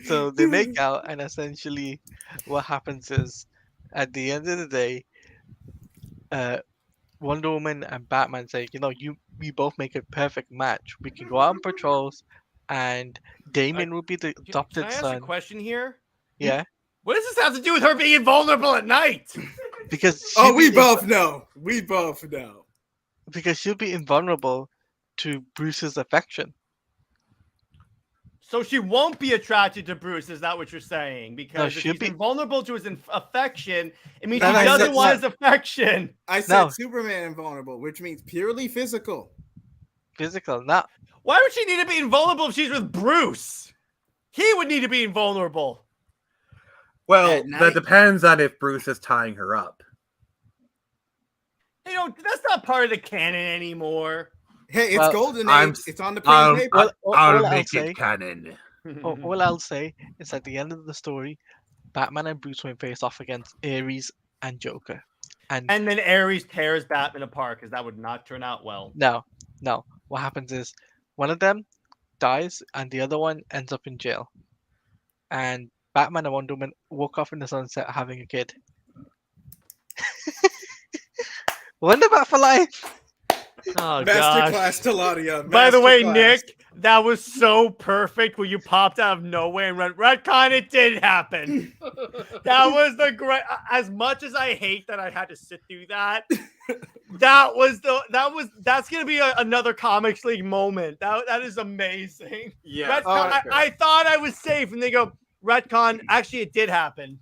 So they make out, and essentially what happens is, at the end of the day, Wonder Woman and Batman say, we both make a perfect match. We can go out on patrols, and Damien will be the adopted son. Can I ask a question here? Yeah. What does this have to do with her being invulnerable at night? Because we both know. We both know. Because she'll be invulnerable to Bruce's affection. So she won't be attracted to Bruce, is that what you're saying? Because if she's invulnerable to his affection, it means he doesn't want his affection. I said Superman invulnerable, which means purely physical. Physical, not. Why would she need to be invulnerable if she's with Bruce? He would need to be invulnerable. Well, that depends on if Bruce is tying her up. That's not part of the canon anymore. Hey, it's Golden Age. It's on the page of paper. I'll make it canon. All I'll say is at the end of the story, Batman and Bruce Wayne face off against Ares and Joker. And then Ares tears Batman apart because that would not turn out well. No. What happens is one of them dies and the other one ends up in jail. And Batman and Wonder Woman woke up in the sunset having a kid. Wonder Bat for life. Oh, Masterclass Teladia. By the way, Nick, that was so perfect when you popped out of nowhere and went, retcon, it did happen. That was the great. As much as I hate that I had to sit through that, that's gonna be another Comics League moment. That is amazing. Yeah. Retcon, I thought I was safe, and they go, retcon. Actually, it did happen.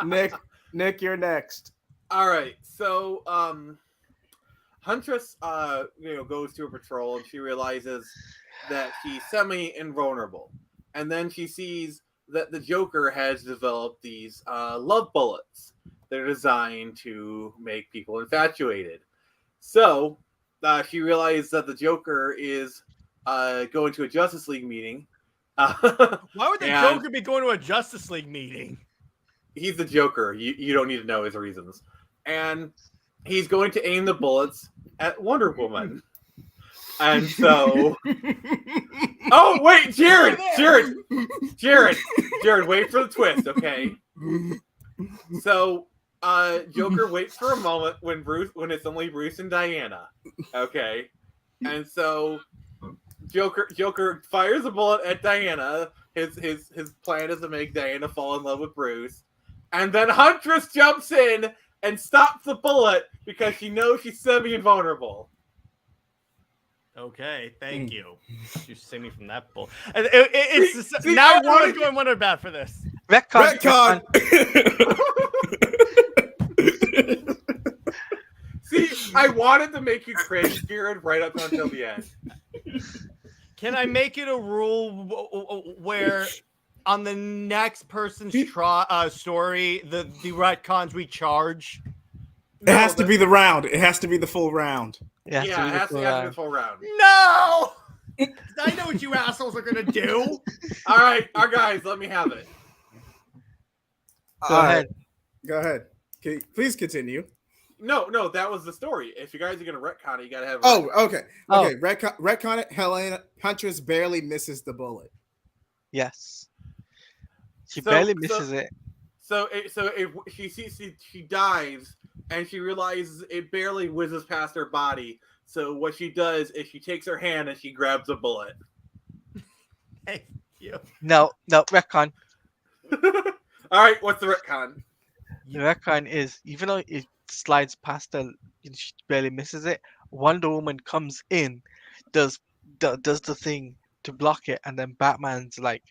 Nick, you're next. All right. So, Huntress, goes to a patrol and she realizes that she's semi-invulnerable. And then she sees that the Joker has developed these love bullets that are designed to make people infatuated. So she realized that the Joker is going to a Justice League meeting. Why would the Joker be going to a Justice League meeting? He's the Joker. You don't need to know his reasons. And he's going to aim the bullets at Wonder Woman. And so... Oh, wait, Jared, wait for the twist, okay? So, Joker waits for a moment when it's only Bruce and Diana, okay? And so, Joker fires a bullet at Diana. His plan is to make Diana fall in love with Bruce. And then Huntress jumps in and stops the bullet because she knows she's semi-invulnerable. Okay, thank you. You saved me from that bull. Now I'm going Wonder Bat for this. Retcon. See, I wanted to make you cringe, Jared, right up until the end. Can I make it a rule where on the next person's story, the retcons we charge. It has to be the round. It has to be the full round. Yeah, it has to be the full round. No! I know what you assholes are gonna do. All right, our guys, let me have it. Go ahead. Go ahead. Okay, please continue. No, that was the story. If you guys are gonna retcon it, you gotta have. Okay. Retcon it. Helena Huntress barely misses the bullet. Yes. She barely misses it. So she dives and she realizes it barely whizzes past her body. So what she does is she takes her hand and she grabs a bullet. Thank you. No, retcon. All right, what's the retcon? The retcon is, even though it slides past her and she barely misses it, Wonder Woman comes in, does the thing to block it, and then Batman's like,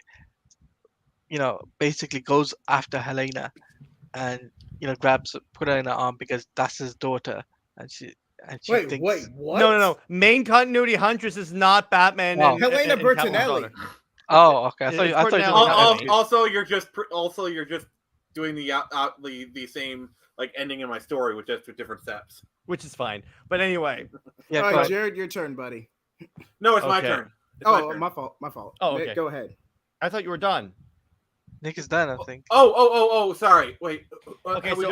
basically goes after Helena and put her in her arm because that's his daughter, and she thinks, wait, what? No. Main continuity Huntress is not Batman. Oh. And Helena and Bertinelli. Oh, okay. I thought Also, you're just doing the same like ending in my story with just different steps, which is fine. But anyway, all right, Jared, your turn, buddy. No, it's my turn. My fault. Oh, Nick, okay. go ahead. I thought you were done. Nick is done, I think. Oh, sorry. Wait. Okay, so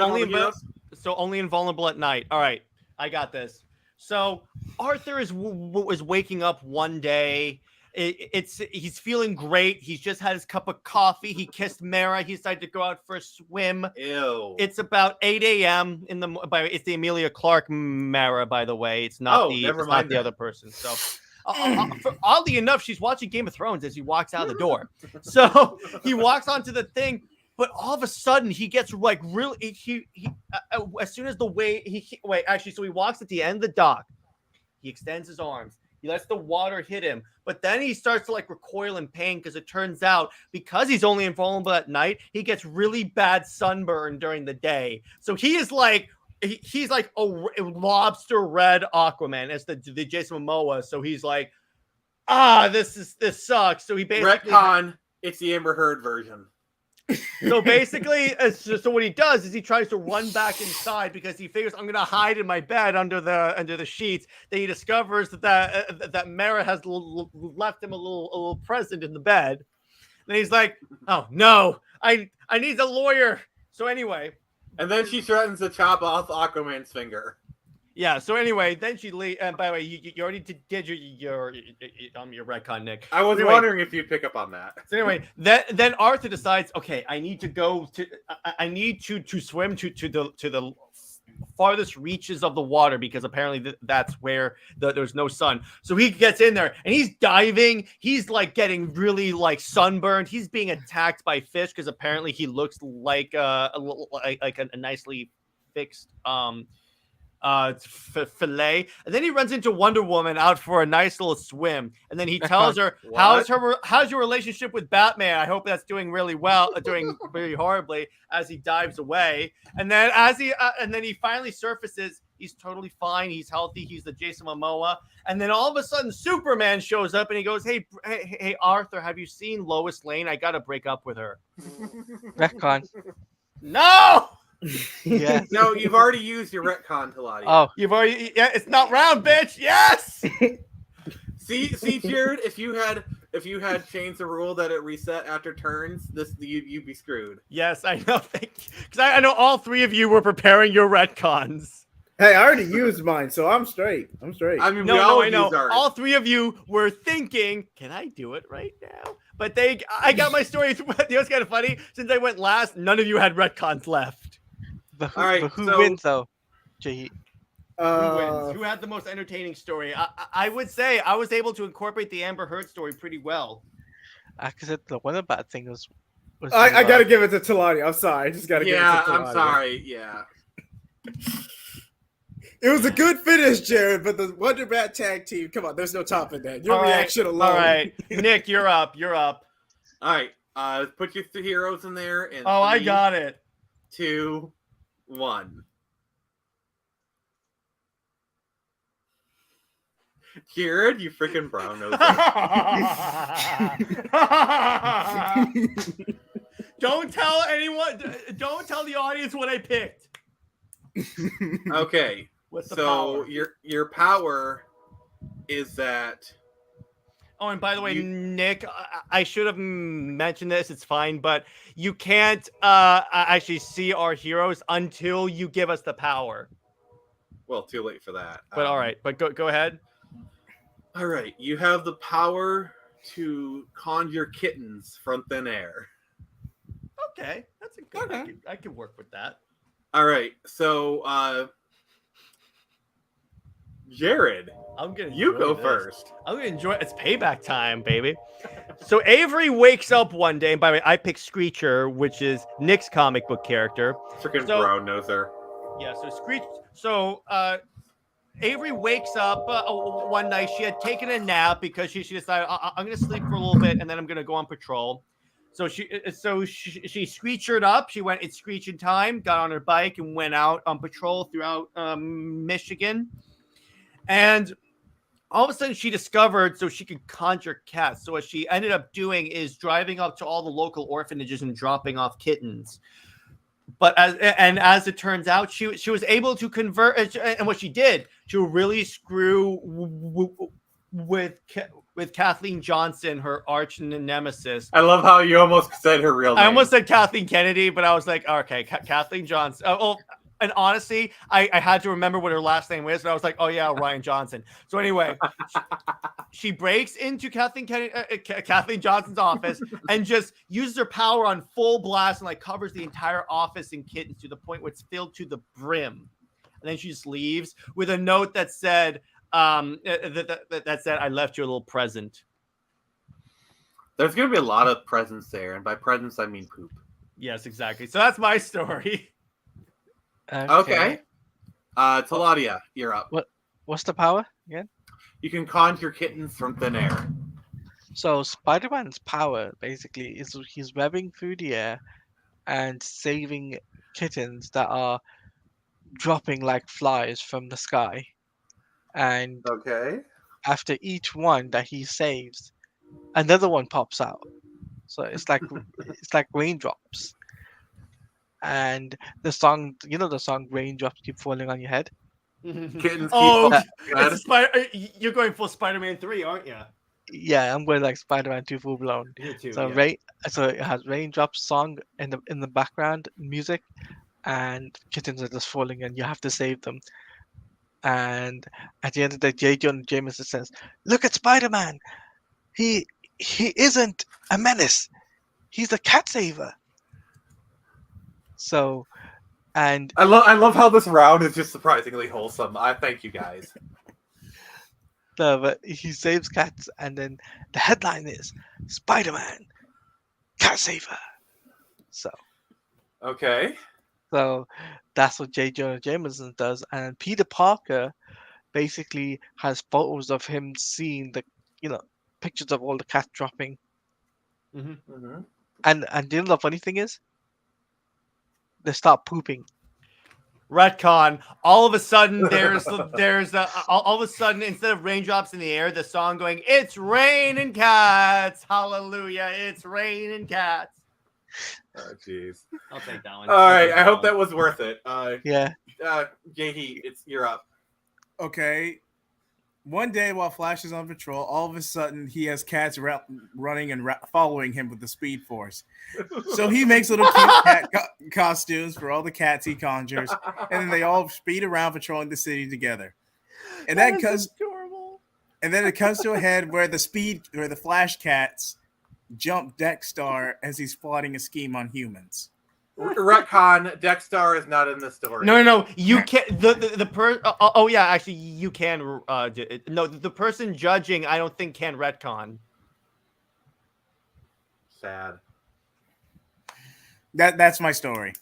only invulnerable at night. All right, I got this. So Arthur is waking up one day. He's feeling great. He's just had his cup of coffee. He kissed Mara. He decided to go out for a swim. Ew. It's about 8 a.m. It's the Emilia Clarke Mara, by the way. It's not the other person. So. Oddly enough, she's watching Game of Thrones as he walks out the door. So he walks onto the thing, but all of a sudden he gets like really. He as soon as the way so he walks at the end of the dock. He extends his arms. He lets the water hit him, but then he starts to like recoil in pain because it turns out because he's only invulnerable at night, he gets really bad sunburn during the day. So he is like. He's like a lobster red Aquaman as the Jason Momoa. So he's like, this sucks. So he basically retcon. It's the Amber Heard version. So basically, so what he does is he tries to run back inside because he figures I'm gonna hide in my bed under the sheets. Then he discovers that Mara has left him a little present in the bed. Then he's like, oh no, I need a lawyer. So anyway. And then she threatens to chop off Aquaman's finger. Yeah. So anyway, then she leaves. And by the way, you already did your retcon, Nick. I was wondering if you'd pick up on that. So anyway, then Arthur decides, okay, I need to swim to the farthest reaches of the water because apparently that's where there's no sun. So he gets in there and he's diving. He's like getting really like sunburned. He's being attacked by fish because apparently he looks like a nicely fixed fillet. And then he runs into Wonder Woman out for a nice little swim. And then he tells her, how's your relationship with Batman? I hope that's doing really well, doing very horribly as he dives away. And then and then he finally surfaces. He's totally fine. He's healthy. He's the Jason Momoa. And then all of a sudden Superman shows up and he goes, hey Arthur, have you seen Lois Lane? I got to break up with her. Retcon. No! Yeah. No, you've already used your retcon, Teladia. Oh, you've already. Yeah, it's not round, bitch. Yes. See, Jared, if you had changed the rule that it reset after turns, you'd be screwed. Yes, I know. Because I know all three of you were preparing your retcons. Hey, I already used mine, so I'm straight. I mean, I know. All three of you were thinking, "Can I do it right now?" But I got my story. You know what's kind of funny? Since I went last, none of you had retcons left. But all right, who wins though? JJheat. Who wins? Who had the most entertaining story? I would say I was able to incorporate the Amber Heard story pretty well. Because the one bad thing was I gotta give it to Teladia. I'm sorry. I just gotta give it to Teladia. Yeah, I'm sorry. Yeah. It was a good finish, Jared, but the Wonder Bat tag team, come on, there's no topping that. Your reaction alone. All right. Nick, you're up. All right. Put your heroes in there. And I got it. 2, 1. Jared, you freaking brown nose. Don't tell anyone. Don't tell the audience what I picked. Okay. What's the so power? your power is that. Oh, and by the way, Nick, I should have mentioned this. It's fine, but you can't actually see our heroes until you give us the power. Well, too late for that. But all right, but go ahead. All right, you have the power to conjure kittens from thin air. Okay, that's a good. Okay. I could work with that. All right, so Jared, you go first. I'm gonna enjoy it. It's payback time, baby. So Avery wakes up one day, and by the way, I picked Screecher, which is Nick's comic book character. Freaking brown noser. Yeah, so Screech. So Avery wakes up one night. She had taken a nap because she decided I'm gonna sleep for a little bit, and then I'm gonna go on patrol. So she screechered up. She went, it's screeching time, got on her bike and went out on patrol throughout Michigan. And all of a sudden she discovered so she could conjure cats. So what she ended up doing is driving up to all the local orphanages and dropping off kittens. But as it turns out, she was able to convert. And what she did to really screw with Kathleen Johnson, her arch nemesis. I love how you almost said her real name. I almost said Kathleen Kennedy, but I was like, okay, Kathleen Johnson. And honestly, I had to remember what her last name was, and I was like, oh yeah, Ryan Johnson. So anyway, she breaks into Kathleen Johnson's office and just uses her power on full blast and like covers the entire office in kittens to the point where it's filled to the brim. And then she just leaves with a note that said, that said, I left you a little present. There's going to be a lot of presents there, and by presents I mean poop. Yes, exactly. So that's my story. Okay. Teladia, you're up. What's the power again? You can conjure kittens from thin air. So Spider-Man's power basically is he's webbing through the air and saving kittens that are dropping like flies from the sky. And after each one that he saves, another one pops out. So it's like raindrops. And the song, you know the song "Raindrops Keep Falling on Your Head." Kittens you're going full Spider-Man 3, aren't you? Yeah, I'm going like Spider-Man 2 full blown. Me too, So so it has raindrops song in the background music, and kittens are just falling, and you have to save them. And at the end of the day, J. Jonah Jameson says, "Look at Spider-Man. He isn't a menace. He's a cat saver." So, and I love how this round is just surprisingly wholesome. I thank you guys. No, but he saves cats, and then the headline is Spider-Man, cat saver. So, okay. So that's what J. Jonah Jameson does, and Peter Parker basically has photos of him seeing pictures of all the cats dropping. Mm-hmm. Mm-hmm. And you know the funny thing is, they start pooping. Retcon. All of a sudden, there's all of a sudden, instead of raindrops in the air, the song going, "It's raining cats, hallelujah! It's raining cats." Oh, jeez. I'll take that one. All right, I hope that was worth it. Yeah. JJheat, you're up. Okay. One day while Flash is on patrol, all of a sudden he has cats running and following him with the Speed Force. So he makes little cute cat costumes for all the cats he conjures, and then they all speed around patrolling the city together. And then it comes to a head where the Flash cats jump Dexter as he's plotting a scheme on humans. Retcon, Dexter is not in the story. No, you can't. Actually, you can. The person judging, I don't think can retcon. Sad. That's my story.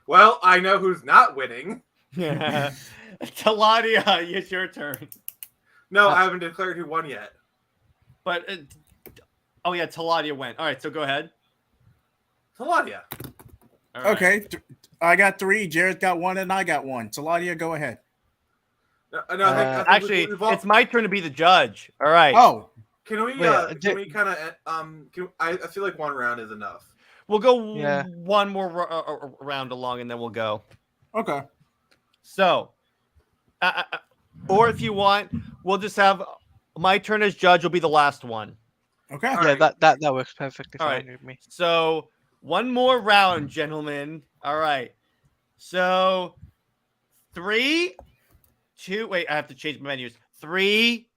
Well, I know who's not winning. Teladia, it's your turn. No, I haven't declared who won yet. But Teladia went. All right, so go ahead. Teladia. All right. Okay, I got 3. Jared got 1, and I got 1. Teladia, go ahead. I think actually, it's my turn to be the judge. All right. Oh, Can we kind of I feel like one round is enough. We'll go one more round along, and then we'll go. Okay. So, or if you want, we'll just have my turn as judge. Will be the last one. Okay. Yeah, that works perfectly fine with me. So one more round, gentlemen. All right. So 3, 2. Wait, I have to change my menus. 3,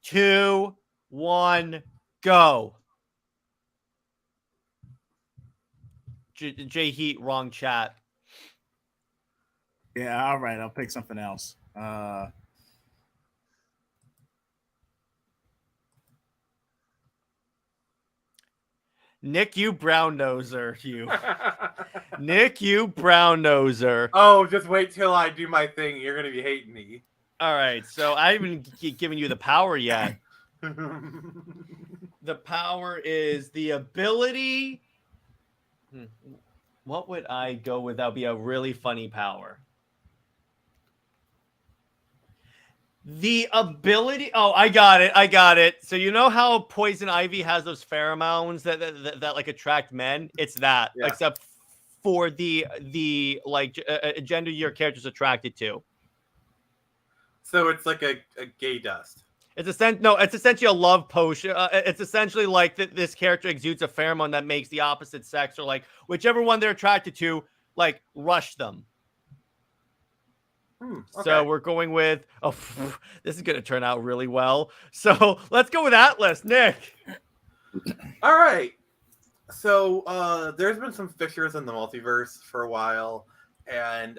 2, 1, go. JJheat, wrong chat. Yeah, all right. I'll pick something else. Nick, you brown noser, you. Nick, you brown noser. Oh, just wait till I do my thing. You're gonna be hating me. All right, so I haven't given you the power yet. The power is the ability. What would I go with? That would be a really funny power. The ability. Oh, I got it. So you know how poison ivy has those pheromones that like attract men? It's that, except for the like gender your character's attracted to. So it's like a gay dust. It's essentially a love potion. It's essentially like this character exudes a pheromone that makes the opposite sex, or like whichever one they're attracted to, like rush them. Okay. So we're going with, this is going to turn out really well. So let's go with Atlas. Nick. All right. So there's been some fissures in the multiverse for a while, and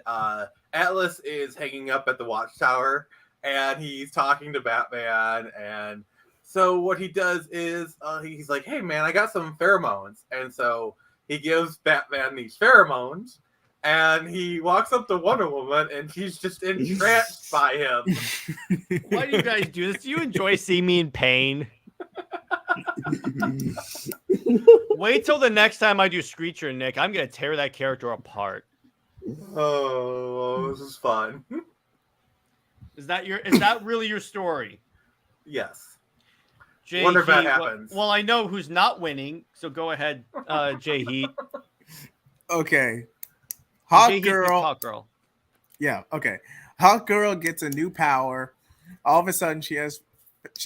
Atlas is hanging up at the Watchtower, and he's talking to Batman. And so what he does is he's like, hey, man, I got some pheromones. And so he gives Batman these pheromones. And he walks up to Wonder Woman, and she's just entranced by him. Why do you guys do this? Do you enjoy seeing me in pain? Wait till the next time I do Screecher, Nick. I'm going to tear that character apart. Oh, this is fun. Is that really your story? Yes. Wonder if that happens. Well, I know who's not winning, so go ahead, JJheat. Okay. Hawk Girl. Yeah, okay. Hawk Girl gets a new power. All of a sudden, she's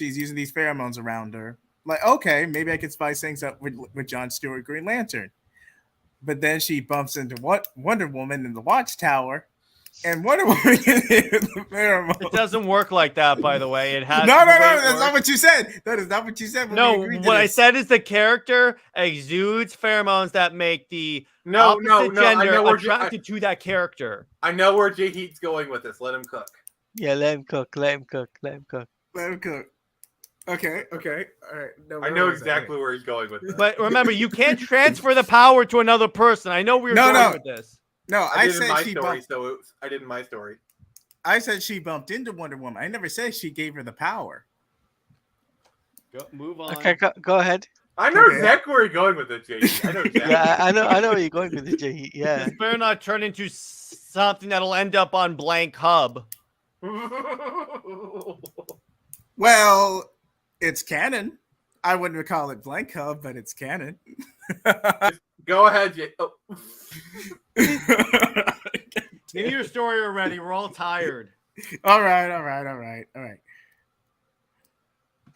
using these pheromones around her. Like, okay, maybe I could spice things up with John Stewart Green Lantern. But then she bumps into Wonder Woman in the Watchtower, and Wonder Woman can hit the pheromones. It doesn't work like that, by the way. It has no. That's not what you said. That is not what you said. No, what I said is the character exudes pheromones that make the opposite gender attracted to that character. I know where JJheat's going with this. Let him cook. Yeah, let him cook. Okay. All right. No, I know exactly where he's going with this. But remember, you can't transfer the power to another person. I know where you're going with this. No, I did in my story. I said she bumped into Wonder Woman. I never said she gave her the power. Move on. Okay, go ahead. I know exactly where you're going with it, JJheat. I know exactly. Yeah, I know where you're going with it, JJheat. Yeah. This better not turn into something that'll end up on Blank Hub. Well, it's canon. I wouldn't call it Blank Hub, but it's canon. Go ahead, Jay. Oh. Give me your story already. We're all tired. All right.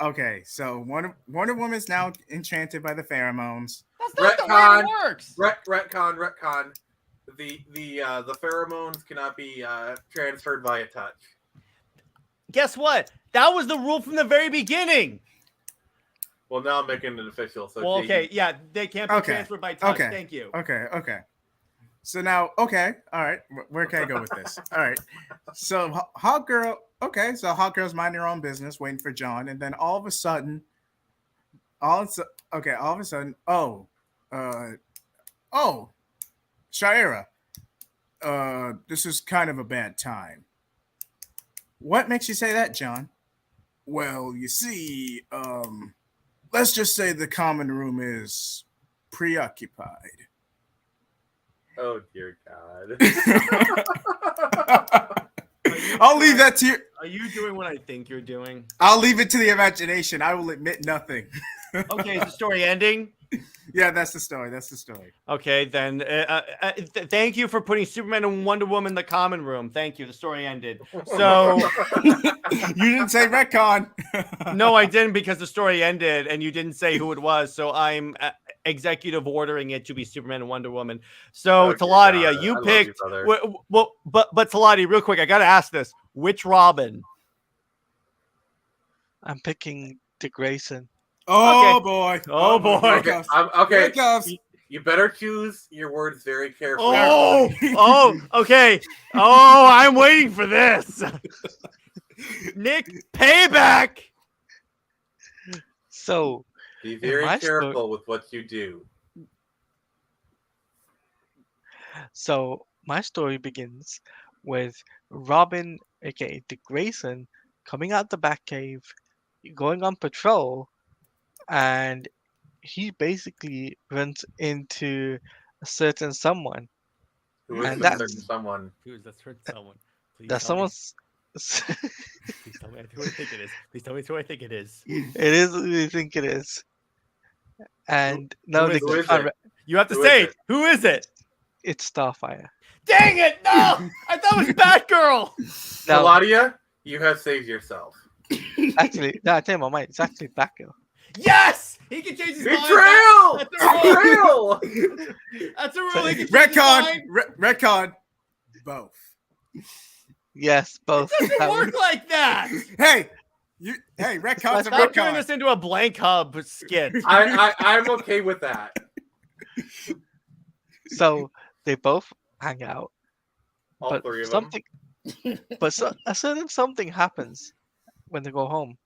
Okay, so Wonder Woman's now enchanted by the pheromones. That's not the way it works. Retcon. The pheromones cannot be transferred via touch. Guess what? That was the rule from the very beginning. Well, now I'm making it official. So well, okay, yeah, they can't be transferred by touch. Okay. Thank you. Okay. So now, all right, where can I go with this? All right, so Hawk Girl. Okay, so Hawk Girl's minding her own business, waiting for John, and then all of a sudden, Shaira, this is kind of a bad time. What makes you say that, John? Well, you see, let's just say the common room is preoccupied. Oh, dear God. I'll leave that to you. Are you doing what I think you're doing? I'll leave it to the imagination. I will admit nothing. Okay, is the story ending? Yeah, that's the story. That's the story. Okay, then. Thank you for putting Superman and Wonder Woman in the common room. Thank you. The story ended. So you didn't say retcon. No, I didn't, because the story ended and you didn't say who it was. So I'm executive ordering it to be Superman and Wonder Woman. So Okay, Teladia, God, you I love picked. you, brother. Well, but Teladia, real quick, I gotta ask this: which Robin? I'm picking Dick Grayson. Oh Okay. boy. Oh boy. Okay, okay. Here it comes. You better choose your words very carefully. Oh, okay. Oh, I'm waiting for this. Nick, payback. So Be very my careful with what you do. So my story begins with Robin, aka Dick Grayson, coming out the Batcave, going on patrol, and he basically runs into a certain someone. Who is And the that's- certain someone? Let's hurt someone. Please That tell me. someone's. Please tell me who I think it is. Please tell me who I think it is. It is who you think it is. And now they who is can't it? You have to Who say is it? who is it? It's Starfire. Dang it! No, I thought it was Batgirl. Now, Teladia, you have saved yourself. actually, no, I tell you my mind. It's actually Batgirl. Yes, he can change his mind. Betrayal! That's a rule. Betrayal! That's a rule. He can change his mind. Retcon. Both. Yes, both. It doesn't That was- work like that. Hey, retcon's a Stop turning retcon. this into a blank hub skit. I'm okay with that. So they both hang out, All but three of something, a certain something happens when they go home.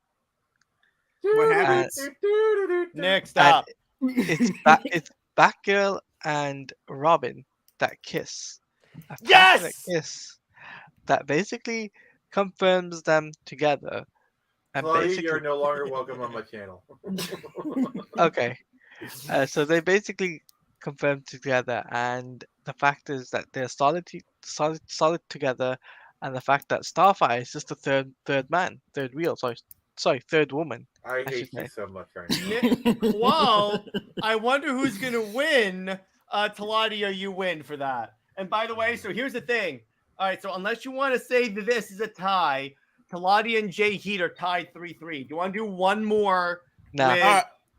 What happens? them. Nick, stop. It's Batgirl and Robin that kiss. A Yes! passionate kiss that basically confirms them together. And Teladia, basically, you're no longer welcome on my channel. okay. So they basically confirmed together, and the fact is that they're solid together, and the fact that Starfire is just the third man, third wheel. Sorry, third woman. I should hate you say. so much right now. Nick, well, I wonder who's gonna win. Teladia, you win for that. And by the way, so here's the thing. All right, so unless you want to say that this is a tie, Teladia and JJheat are tied 3-3. Do you want to do one more? No. with-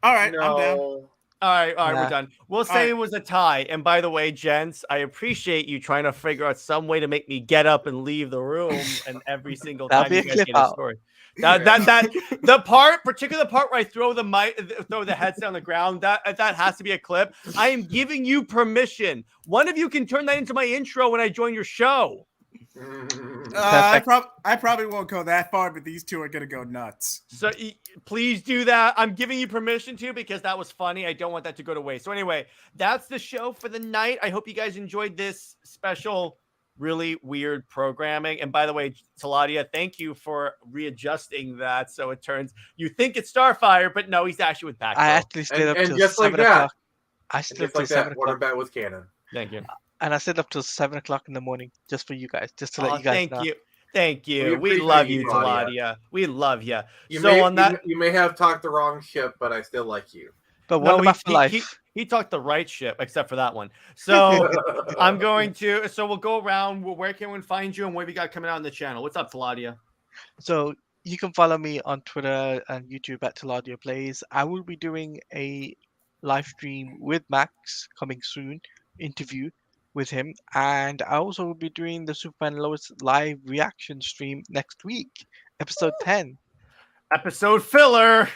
All right, I'm down. No. All right, Nah. we're done. We'll say right. it was a tie. And by the way, gents, I appreciate you trying to figure out some way to make me get up and leave the room, and every single That'll time be you a guys clip get a out. story. The part where I throw the mic, throw the heads down the ground, that has to be a clip. I am giving you permission. One of you can turn that into my intro when I join your show. I probably won't go that far, but these two are gonna go nuts. So please do that. I'm giving you permission to, because that was funny. I don't want that to go to waste. So anyway, that's the show for the night. I hope you guys enjoyed this special, really weird programming. And by the way, Teladia, thank you for readjusting that so it turns, you think it's Starfire, but no, he's actually with Batgirl. I actually stayed up And till just like 7 that. o'clock. I And stayed up just till like 7 that, o'clock. Water Bat was canon. Thank you. And I stayed up till 7 o'clock in the morning just for you guys, just to let Oh, you guys thank know. you. Thank you. We We appreciate love you, you, Teladia. Teladia. We love you. You So may, on that, you may have talked the wrong ship, but I still like you. But No, one about for life. he talked the right ship, except for that one. So I'm going to. So we'll go around. Where can we find you, and what have you got coming out on the channel? What's up, Teladia? So you can follow me on Twitter and YouTube at Teladia Plays. I will be doing a live stream with Max coming soon, interview with him, and I also will be doing the Superman and Lois live reaction stream next week, episode 10. Episode filler.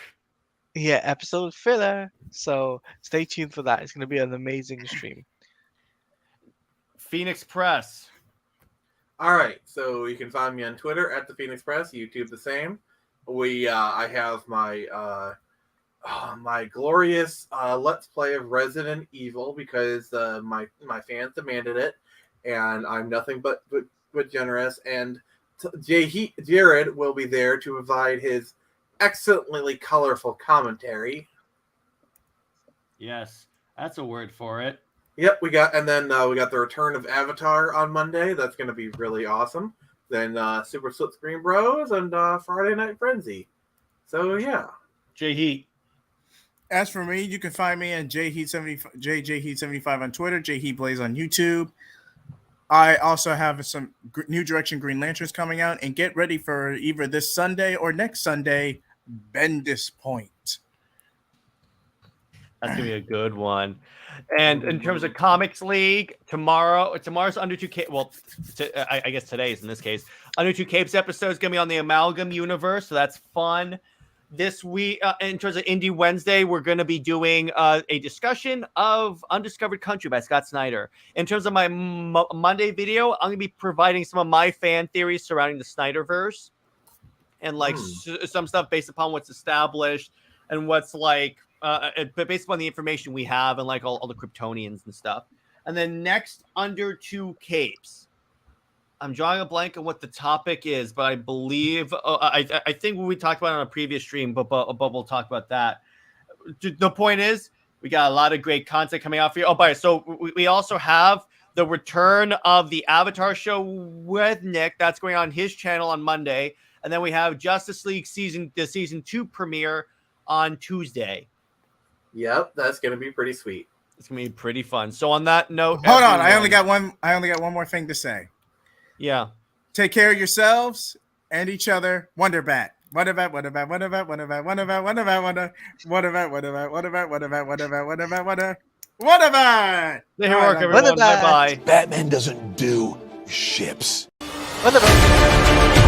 Yeah, episode filler. So stay tuned for that. It's going to be an amazing stream. Phoenix Press. All right, so you can find me on Twitter at the Phoenix Press, YouTube the same. I have my my glorious Let's Play of Resident Evil because my fans demanded it, and I'm nothing but generous. And Jared will be there to provide his excellently colorful commentary. Yes, that's a word for it. Yep, we got the return of Avatar on Monday. That's going to be really awesome. then Super Split Screen Bros, and Friday Night Frenzy. So yeah. JJheat. As for me, you can find me at JJheat75 on Twitter, JJheat Plays on YouTube. I also have some New Direction Green Lanterns coming out, and get ready for either this Sunday or next Sunday, Bendis Point. That's gonna be a good one. And in terms of Comics League, tomorrow's Under Two Capes. Well, I guess today's in this case. Under Two Capes episode is gonna be on the Amalgam universe, so that's fun. This week, in terms of Indie Wednesday, we're going to be doing a discussion of Undiscovered Country by Scott Snyder. In terms of my Monday video, I'm going to be providing some of my fan theories surrounding the SnyderVerse and like some stuff based upon what's established and what's like, but based upon the information we have and like all the Kryptonians and stuff. And then next, Under Two Capes. I'm drawing a blank on what the topic is, but I believe I think we talked about it on a previous stream, but we'll talk about that. The point is, we got a lot of great content coming out for you. Oh, by so we also have the return of the Avatar show with Nick. That's going on his channel on Monday, and then we have Justice League season 2 premiere on Tuesday. Yep, that's gonna be pretty sweet. It's gonna be pretty fun. So on that note, hold on, I only got one more thing to say. Yeah. Take care of yourselves and each other. Wonderbat. Wonderbat. Wonderbat. Wonderbat. Wonderbat. Wonderbat. Wonderbat. Wonderbat. Wonderbat. Wonderbat. Wonderbat. Wonderbat. Wonderbat. There you are, everyone. Bye bye. Batman doesn't do ships. Wonderbat.